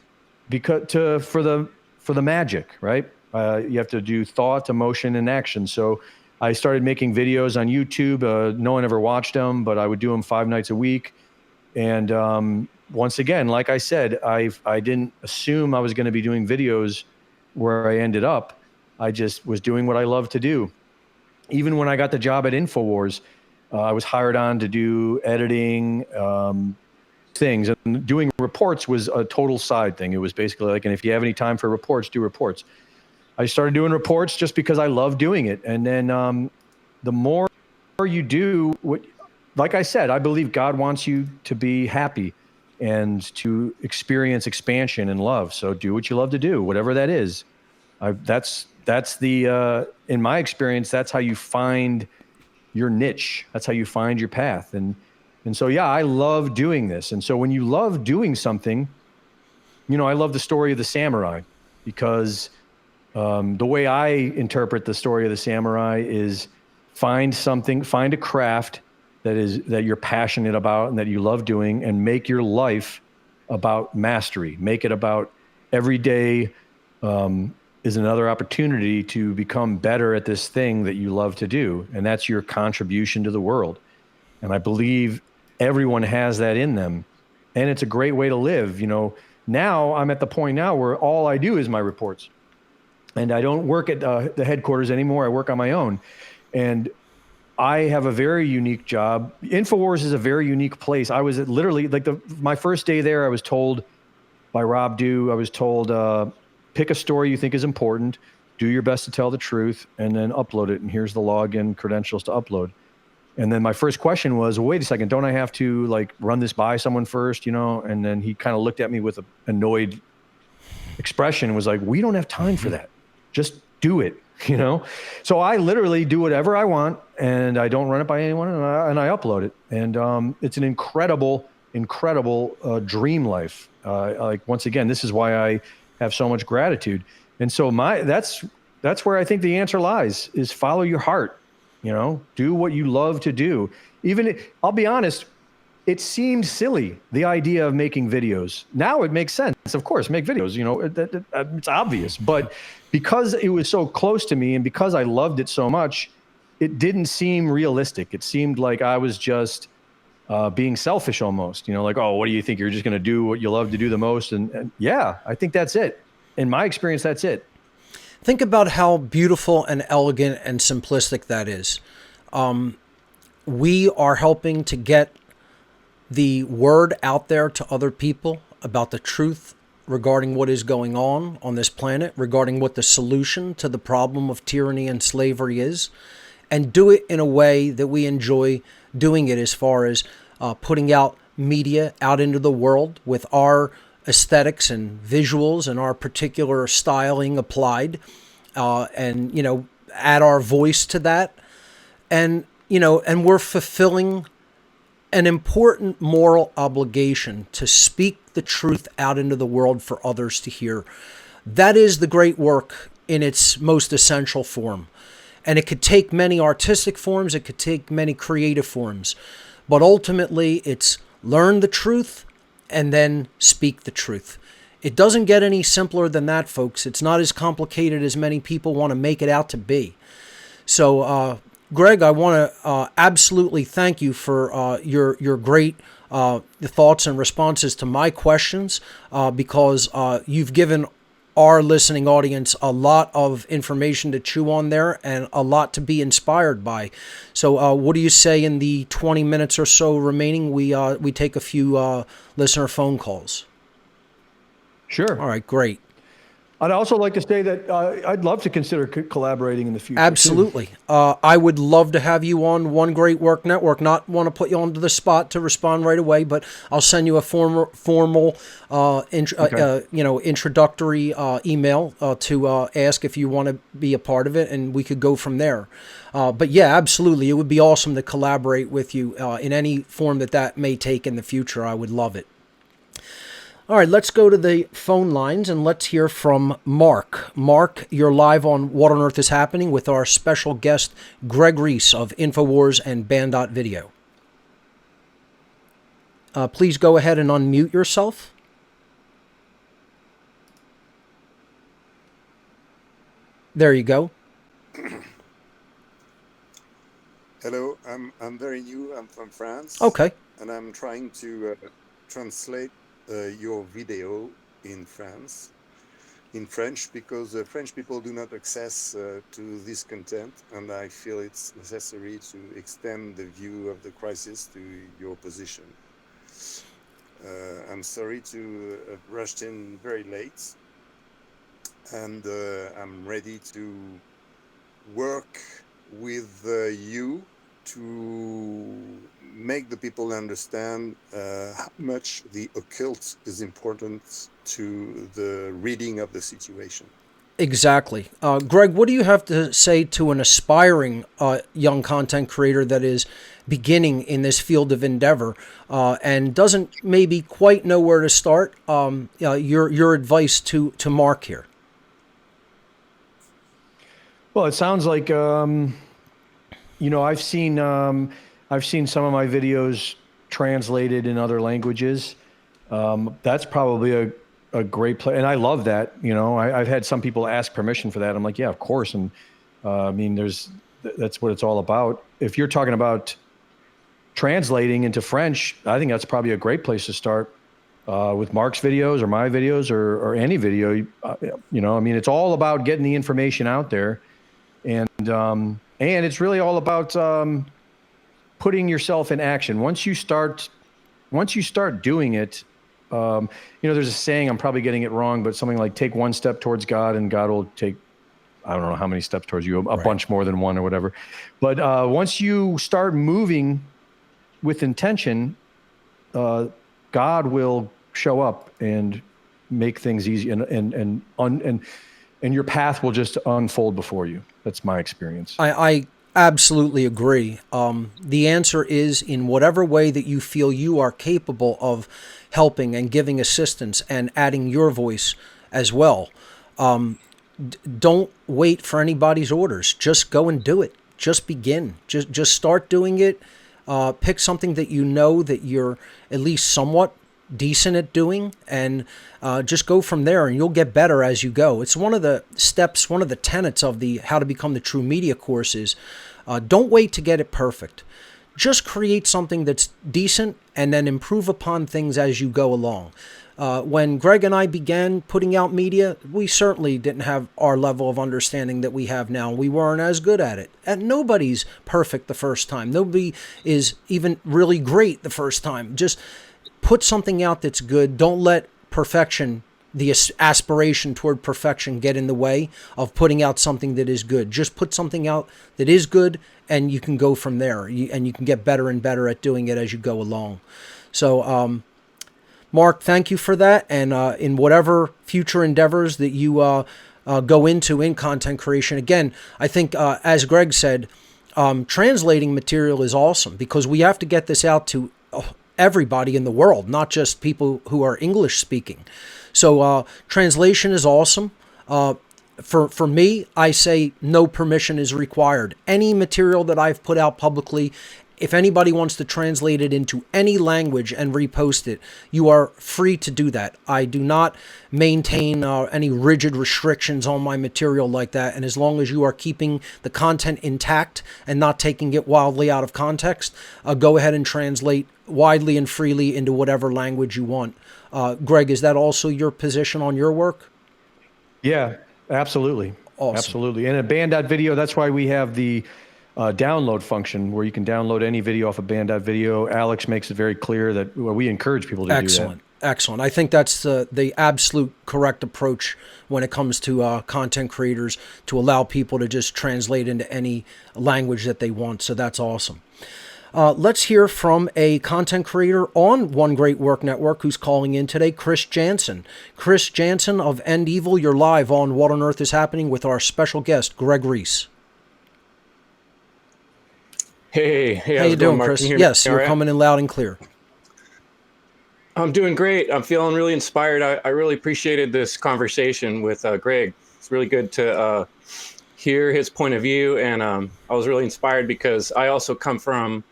for the magic, right? You have to do thought, emotion, and action. So I started making videos on YouTube. No one ever watched them, but I would do them 5 nights a week. And once again, like I said, I didn't assume I was going to be doing videos where I ended up. I just was doing what I love to do. Even when I got the job at Infowars, I was hired on to do editing things, and doing reports was a total side thing. It was basically like, and if you have any time for reports, do reports. I started doing reports just because I love doing it. And then the more you do, like I said, I believe God wants you to be happy and to experience expansion and love. So do what you love to do, whatever that is. That's the in my experience, that's how you find your niche. That's how you find your path. And so, yeah, I love doing this. And so when you love doing something, I love the story of the samurai, because the way I interpret the story of the samurai is find a craft that you're passionate about and that you love doing, and make your life about mastery. Make it about every day is another opportunity to become better at this thing that you love to do. And that's your contribution to the world. And I believe everyone has that in them. And it's a great way to live. Now I'm at the point now where all I do is my reports. And I don't work at the headquarters anymore. I work on my own. And I have a very unique job. Infowars is a very unique place. I was literally, like my first day there, I was told by Rob Dew, I was told, pick a story you think is important, do your best to tell the truth, and then upload it. And here's the login credentials to upload. And then my first question was, well, wait a second, don't I have to run this by someone first, And then he kind of looked at me with an annoyed expression and was like, we don't have time for that. Just do it, So I literally do whatever I want, and I don't run it by anyone, and I upload it. And it's an incredible dream life. Once again, this is why I have so much gratitude. And so that's where I think the answer lies, is follow your heart, do what you love to do. I'll be honest, it seemed silly, the idea of making videos. Now it makes sense. Of course, make videos, it's obvious, but because it was so close to me and because I loved it so much, it didn't seem realistic. It seemed like I was just being selfish almost, oh, what do you think? You're just going to do what you love to do the most. And yeah, I think that's it. In my experience, that's it. Think about how beautiful and elegant and simplistic that is. We are helping to get the word out there to other people about the truth regarding what is going on this planet, regarding what the solution to the problem of tyranny and slavery is, and do it in a way that we enjoy doing it, as far as putting out media out into the world with our aesthetics and visuals and our particular styling applied, and add our voice to that, and we're fulfilling an important moral obligation to speak the truth out into the world for others to hear. That is the great work in its most essential form. And it could take many artistic forms, it could take many creative forms. But ultimately, it's learn the truth and then speak the truth. It doesn't get any simpler than that, folks. It's not as complicated as many people want to make it out to be. So, Greg, I want to absolutely thank you for your great the thoughts and responses to my questions, because you've given our listening audience a lot of information to chew on there and a lot to be inspired by. So what do you say in the 20 minutes or so remaining, we take a few listener phone calls? Sure. All right, great. I'd also like to say that I'd love to consider collaborating in the future. Absolutely. I would love to have you on One Great Work Network. Not want to put you onto the spot to respond right away, but I'll send you a formal introductory email to ask if you want to be a part of it, and we could go from there. But yeah, absolutely. It would be awesome to collaborate with you in any form that may take in the future. I would love it. All right, let's go to the phone lines and let's hear from Mark. Mark, you're live on What on Earth is Happening with our special guest, Greg Reese of Infowars and Banned.video. Please go ahead and unmute yourself. There you go. Hello, I'm very new. I'm from France. Okay. And I'm trying to translate your video in French, because French people do not access to this content, and I feel it's necessary to extend the view of the crisis to your position. I'm sorry to have rushed in very late, and I'm ready to work with you to make the people understand how much the occult is important to the reading of the situation. Exactly. Greg, what do you have to say to an aspiring young content creator that is beginning in this field of endeavor and doesn't maybe quite know where to start? Your advice to Mark here. Well, it sounds like I've seen some of my videos translated in other languages. That's probably a great play, and I love that. I've had some people ask permission for that. I'm like, yeah, of course. And that's what it's all about. If you're talking about translating into French, I think that's probably a great place to start with Mark's videos or my videos or any video. It's all about getting the information out there, and it's really all about putting yourself in action. Once you start doing it, there's a saying, I'm probably getting it wrong, but something like take one step towards God and God will take, I don't know how many steps towards you, a bunch more than one or whatever. But once you start moving with intention, God will show up and make things easy, and your path will just unfold before you. That's my experience. I absolutely agree. The answer is in whatever way that you feel you are capable of helping and giving assistance and adding your voice as well. Don't wait for anybody's orders. Just go and do it. Just begin. Just start doing it. Pick something that you know that you're at least somewhat decent at doing, and just go from there, and you'll get better as you go. It's one of the steps, one of the tenets of the How to Become the True Media course is don't wait to get it perfect. Just create something that's decent and then improve upon things as you go along. When Greg and I began putting out media, we certainly didn't have our level of understanding that we have now. We weren't as good at it. And nobody's perfect the first time. Nobody is even really great the first time. Just put something out that's good. Don't let perfection, the aspiration toward perfection, get in the way of putting out something that is good. Just put something out that is good, and you can go from there. And you can get better and better at doing it as you go along. So, Mark, thank you for that. And in whatever future endeavors that you go into in content creation, again, I think, as Greg said, translating material is awesome because we have to get this out to everybody in the world, not just people who are English speaking. So translation is awesome. For me, I say no permission is required. Any material that I've put out publicly, if anybody wants to translate it into any language and repost it, you are free to do that. I do not maintain any rigid restrictions on my material like that. And as long as you are keeping the content intact and not taking it wildly out of context, go ahead and translate widely and freely into whatever language you want. Greg, is that also your position on your work? Yeah, absolutely. Awesome. Absolutely. And at Banned.video, that's why we have the download function where you can download any video off of Banned.video. Alex makes it very clear that we encourage people to do that. Excellent. I think that's the absolute correct approach when it comes to content creators, to allow people to just translate into any language that they want. So that's awesome. Let's hear from a content creator on One Great Work Network who's calling in today, Chris Jansen. Chris Jansen of End Evil, you're live on What on Earth is Happening with our special guest, Greg Reese. Hey, how you doing, Chris? Yes, you're coming in loud and clear. I'm doing great. I'm feeling really inspired. I really appreciated this conversation with Greg. It's really good to hear his point of view, and I was really inspired because I also come from,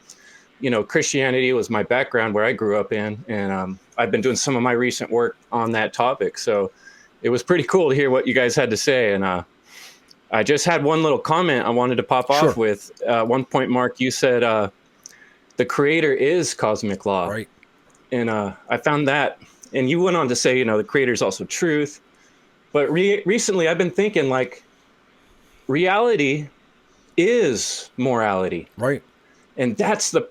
Christianity was my background where I grew up in, and I've been doing some of my recent work on that topic. So it was pretty cool to hear what you guys had to say, and I just had one little comment I wanted to pop off with. One point, Mark, you said the creator is cosmic law. Right. And I found that, and you went on to say, the creator is also truth. But recently I've been thinking, like, reality is morality. Right. And that's the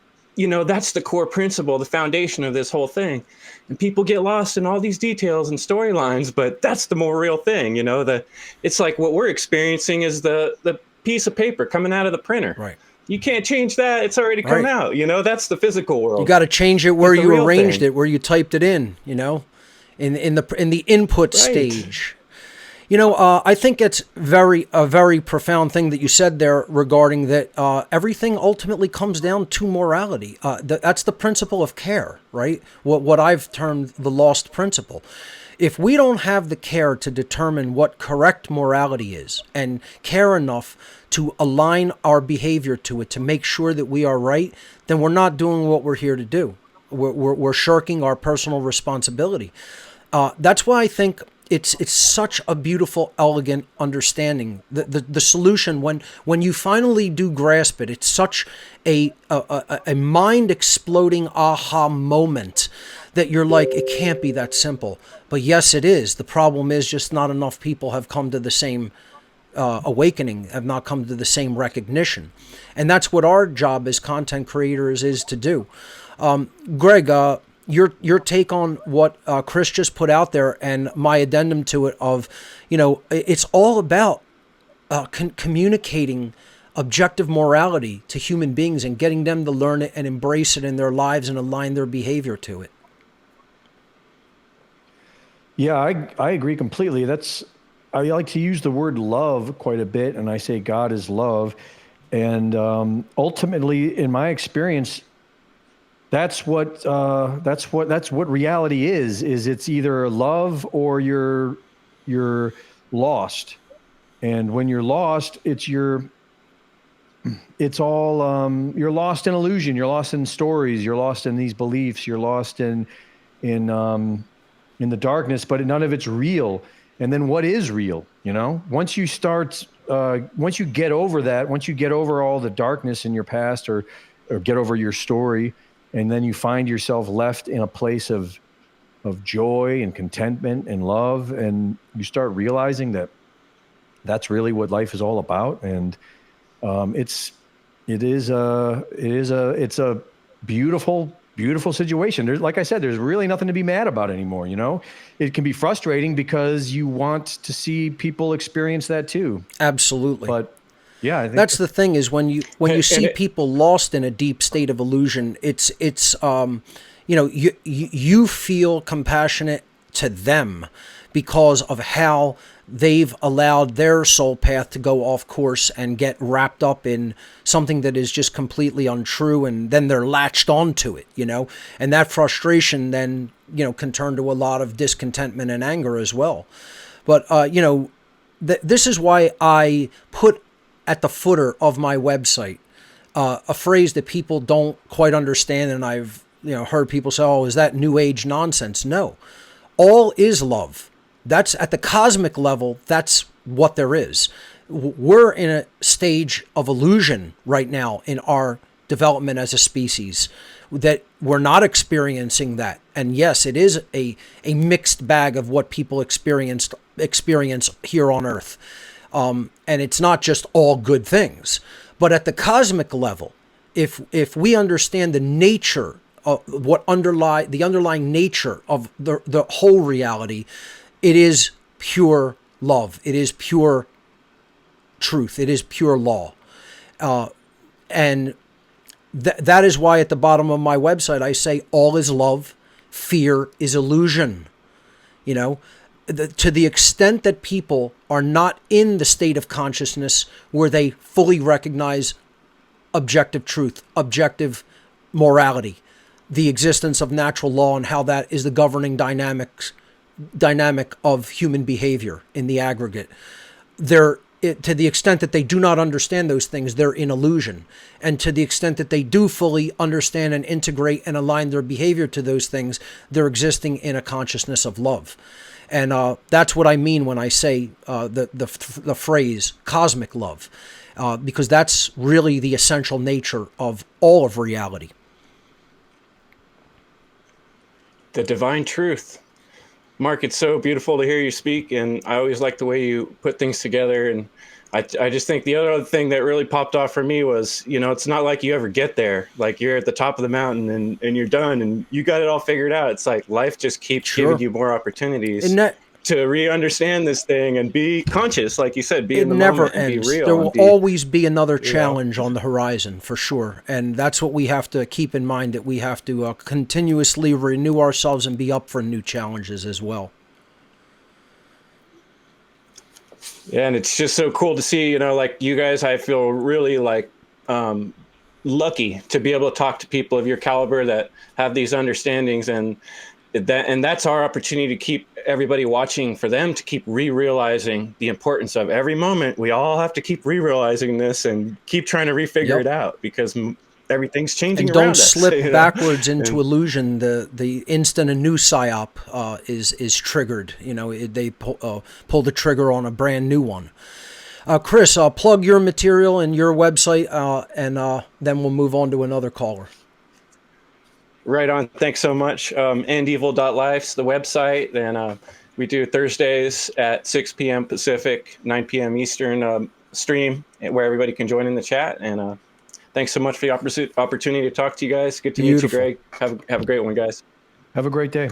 core principle, the foundation of this whole thing. And people get lost in all these details and storylines, but that's the more real thing, it's like what we're experiencing is the piece of paper coming out of the printer. Right. You can't change that. It's already come out, that's the physical world. You got to change it where you arranged it, where you typed it in, in the input stage. I think it's a very profound thing that you said there regarding that everything ultimately comes down to morality. That's the principle of care, right? What I've termed the lost principle. If we don't have the care to determine what correct morality is and care enough to align our behavior to it, to make sure that we are right, then we're not doing what we're here to do. We're shirking our personal responsibility. That's why I think it's such a beautiful, elegant understanding. The solution, when you finally do grasp it, it's such a mind-exploding aha moment that you're like, it can't be that simple. But yes, it is. The problem is just not enough people have come to the same awakening, have not come to the same recognition. And that's what our job as content creators is to do. Greg, your take on what Chris just put out there and my addendum to it of, it's all about communicating objective morality to human beings and getting them to learn it and embrace it in their lives and align their behavior to it. Yeah, I agree completely. I like to use the word love quite a bit, and I say God is love. And ultimately, in my experience, that's what reality is it's either love or you're lost. And when you're lost, you're lost in illusion, you're lost in stories, you're lost in these beliefs, you're lost in the darkness, but none of it's real. And then what is real? Once you get over that, once you get over all the darkness in your past or get over your story, and then you find yourself left in a place of joy and contentment and love, and you start realizing that that's really what life is all about. And it's a beautiful situation. Like I said, there's really nothing to be mad about anymore. It can be frustrating because you want to see people experience that too. Absolutely. But yeah, I think that's the thing is when you see people lost in a deep state of illusion, it's you feel compassionate to them because of how they've allowed their soul path to go off course and get wrapped up in something that is just completely untrue, and then they're latched onto it, and that frustration then, can turn to a lot of discontentment and anger as well. But, this is why I put at the footer of my website a phrase that people don't quite understand, and I've heard people say, oh, is that new age nonsense? No. All is love. That's at the cosmic level. That's what there is. We're in a stage of illusion right now in our development as a species, that we're not experiencing that. And yes, it is a mixed bag of what people experience here on Earth. And it's not just all good things. But at the cosmic level, if we understand the nature of the underlying nature of the whole reality, it is pure love. It is pure truth. It is pure law. And that is why at the bottom of my website I say all is love, fear is illusion. You know, to the extent that people are not in the state of consciousness where they fully recognize objective truth, objective morality, the existence of natural law, and how that is the governing dynamic of human behavior in the aggregate, to the extent that they do not understand those things, they're in illusion. And to the extent that they do fully understand and integrate and align their behavior to those things, they're existing in a consciousness of love. And that's what I mean when I say the phrase cosmic love, because that's really the essential nature of all of reality. The divine truth. Mark, it's so beautiful to hear you speak, and I always like the way you put things together. And I just think the other thing that really popped off for me was, you know, it's not like you ever get there. Like you're at the top of the mountain and you're done and you got it all figured out. It's like life just keeps giving you more opportunities to re-understand this thing and be conscious, like you said, be in the moment and be real. There will always be another challenge on the horizon, for sure. And that's what we have to keep in mind, that we have to continuously renew ourselves and be up for new challenges as well. Yeah, and it's just so cool to see, you know, like you guys, I feel really like lucky to be able to talk to people of your caliber that have these understandings, and that's our opportunity to keep everybody watching, for them to keep re-realizing the importance of every moment. We all have to keep re-realizing this and keep trying to refigure it out, because everything's changing and around don't us. slip backwards into illusion. The instant a new psyop is triggered, you know, they pull the trigger on a brand new one. Chris, plug your material and your website, and then we'll move on to another caller. Right on. Thanks so much. Endevil.life's the website, and we do Thursdays at 6 p.m. Pacific, 9 p.m. Eastern stream, where everybody can join in the chat. And thanks so much for the opportunity to talk to you guys. Good to meet you, Greg. Have a great one, guys. Have a great day.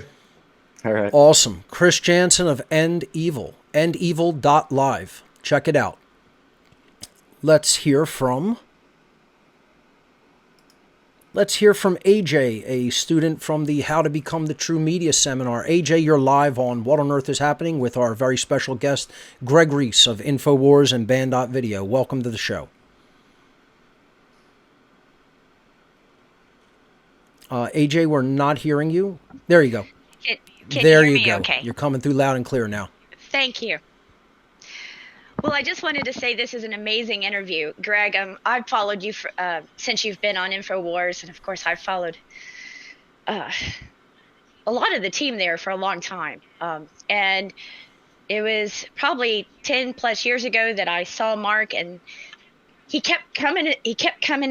All right. Awesome. Chris Jansen of End Evil, endevil.live. Check it out. Let's hear from AJ, a student from the How to Become the True Media seminar. AJ, you're live on What on Earth is Happening with our very special guest, Greg Reese of Infowars and Banned.video. Welcome to the show. AJ, we're not hearing you. There you go. Can there you you hear me go. okay? You're coming through loud and clear now. Thank you. Well, I just wanted to say this is an amazing interview. Greg, I've followed you since you've been on Infowars, and of course I've followed a lot of the team there for a long time. And it was probably 10 plus years ago that I saw Mark, and he kept coming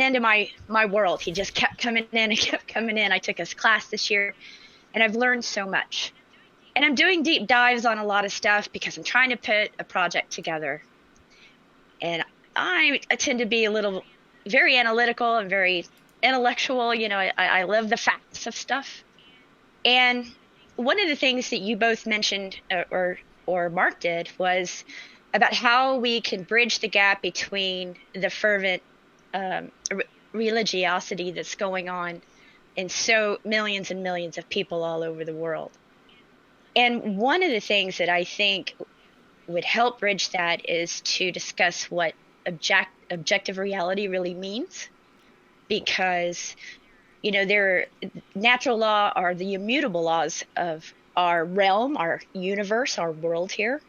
into my world. He just kept coming in and kept coming in. I took his class this year, and I've learned so much. And I'm doing deep dives on a lot of stuff because I'm trying to put a project together. And I tend to be very analytical and very intellectual. You know, I love the facts of stuff. And one of the things that you both mentioned, or Mark did, was about how we can bridge the gap between the fervent religiosity that's going on in so millions and millions of people all over the world. And one of the things that I think would help bridge that is to discuss what objective reality really means. Because, you know, natural law are the immutable laws of our realm, our universe, our world here.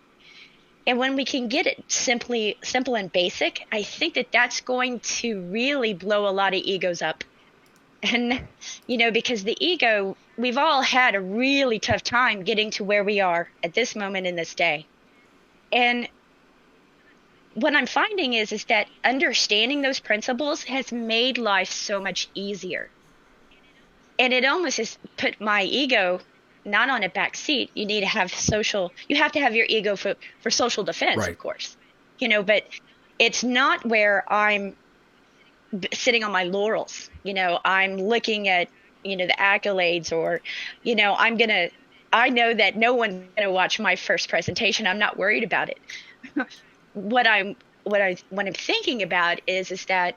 And when we can get it simple and basic, I think that that's going to really blow a lot of egos up. And, you know, because the ego, we've all had a really tough time getting to where we are at this moment in this day. And what I'm finding is that understanding those principles has made life so much easier. And it almost has put my ego not on a back seat. You need to have you have to have your ego for social defense, Right. of course, but it's not where I'm sitting on my laurels. I'm looking at, the accolades, or, I know that no one's going to watch my first presentation. I'm not worried about it. What I'm thinking about is that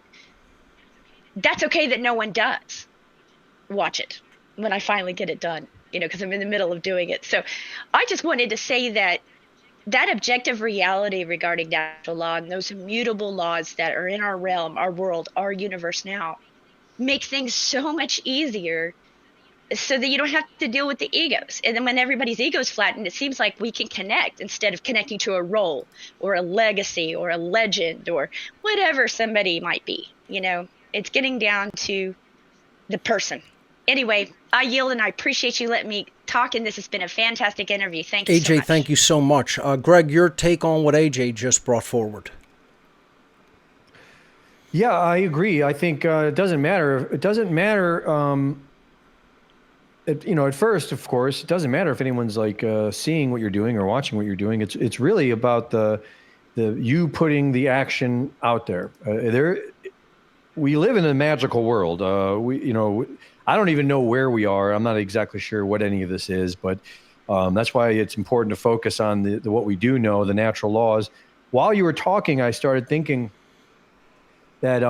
that's okay that no one does watch it when I finally get it done, because I'm in the middle of doing it. So I just wanted to say that objective reality regarding natural law and those immutable laws that are in our realm, our world, our universe now, make things so much easier, so that you don't have to deal with the egos. And then when everybody's ego's flattened, it seems like we can connect instead of connecting to a role or a legacy or a legend or whatever somebody might be. It's getting down to the person. Anyway, I yield, and I appreciate you letting me talk, and this has been a fantastic interview. Thank you so AJ, much. thank you so much. Greg, your take on what AJ just brought forward. Yeah, I agree. I think it doesn't matter. It doesn't matter. At first, of course, it doesn't matter if anyone's like seeing what you're doing or watching what you're doing. It's really about the you putting the action out there. We live in a magical world. I don't even know where we are. I'm not exactly sure what any of this is, but that's why it's important to focus on the what we do know, the natural laws. While you were talking, I started thinking that,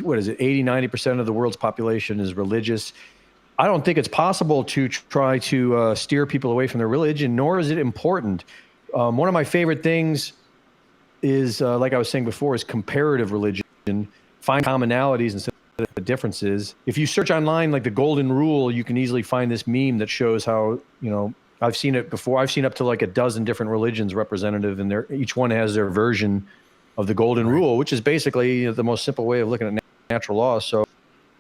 what is it, 80, 90% of the world's population is religious. I don't think it's possible to try to steer people away from their religion, nor is it important. One of my favorite things is, like I was saying before, is comparative religion. Find commonalities instead of differences. If you search online, like the golden rule, you can easily find this meme that shows how, I've seen it before. I've seen up to like a dozen different religions representative, and each one has their version of the golden rule, which is basically the most simple way of looking at natural law. So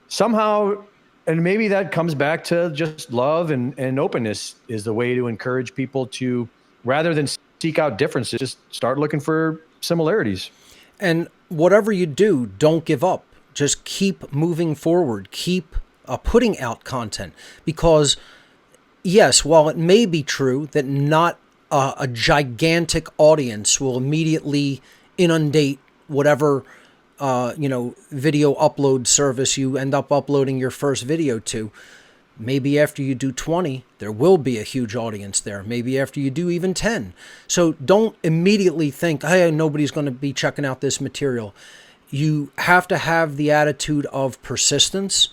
somehow, and maybe that comes back to just love and openness is the way to encourage people to, rather than seek out differences, just start looking for similarities. And whatever you do, don't give up. Just keep moving forward. Keep putting out content. Because, yes, while it may be true that not a gigantic audience will immediately inundate whatever video upload service you end up uploading your first video to. Maybe after you do 20, there will be a huge audience there. Maybe after you do even 10. So don't immediately think, hey, nobody's going to be checking out this material. You have to have the attitude of persistence,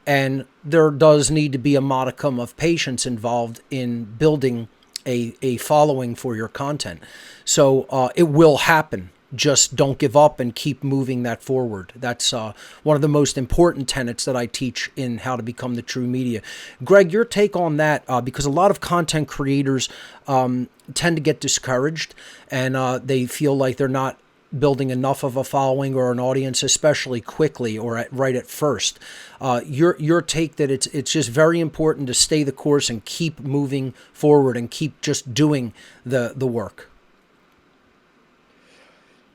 and there does need to be a modicum of patience involved in building a following for your content. So it will happen. Just don't give up and keep moving that forward. That's one of the most important tenets that I teach in How to Become the True Media. Greg, your take on that, because a lot of content creators tend to get discouraged, and they feel like they're not building enough of a following or an audience, especially quickly or right at first. Your take that it's just very important to stay the course and keep moving forward and keep just doing the work.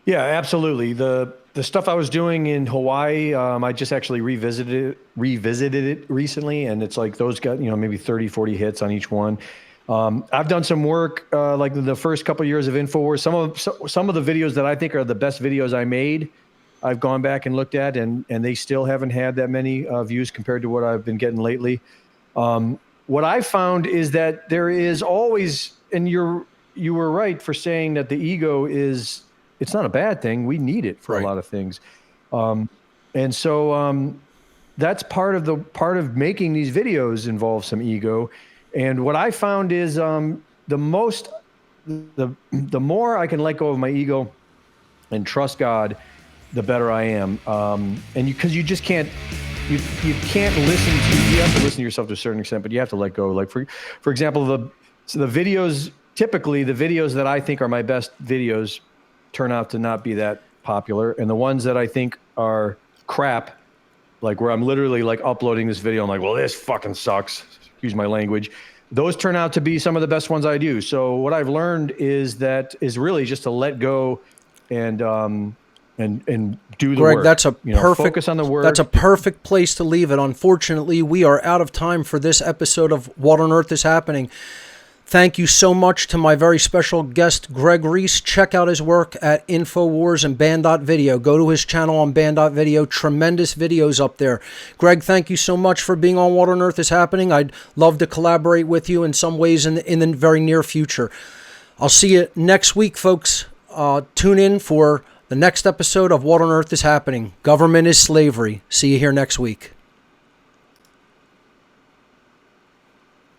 Yeah, absolutely. The stuff I was doing in Hawaii, I just actually revisited it recently, and it's like those got, maybe 30, 40 hits on each one. I've done some work like the first couple of years of Infowars. Some of the videos that I think are the best videos I made, I've gone back and looked at, and they still haven't had that many views compared to what I've been getting lately. What I found is that there is always, and you were right for saying that the ego it's not a bad thing. We need it for a lot of things. And so that's part of making these videos involves some ego. And what I found is the more I can let go of my ego and trust God, the better I am. And because you just can't, you can't listen to, you have to listen to yourself to a certain extent, but you have to let go. Like for example, the videos, typically the videos that I think are my best videos turn out to not be that popular. And the ones that I think are crap, like where I'm literally like uploading this video, I'm like, well, this fucking sucks. Excuse my language. those turn out to be some of the best ones I do. So what I've learned is really just to let go and do the Greg, work. that's a perfect focus on the work. That's a perfect place to leave it. Unfortunately, we are out of time for this episode of What on Earth is Happening. Thank you so much to my very special guest, Greg Reese. Check out his work at Infowars and Banned.video. Go to his channel on Banned.video. Tremendous videos up there. Greg, thank you so much for being on What on Earth is Happening. I'd love to collaborate with you in some ways in the very near future. I'll see you next week, folks. Tune in for the next episode of What on Earth is Happening. Government is slavery. See you here next week.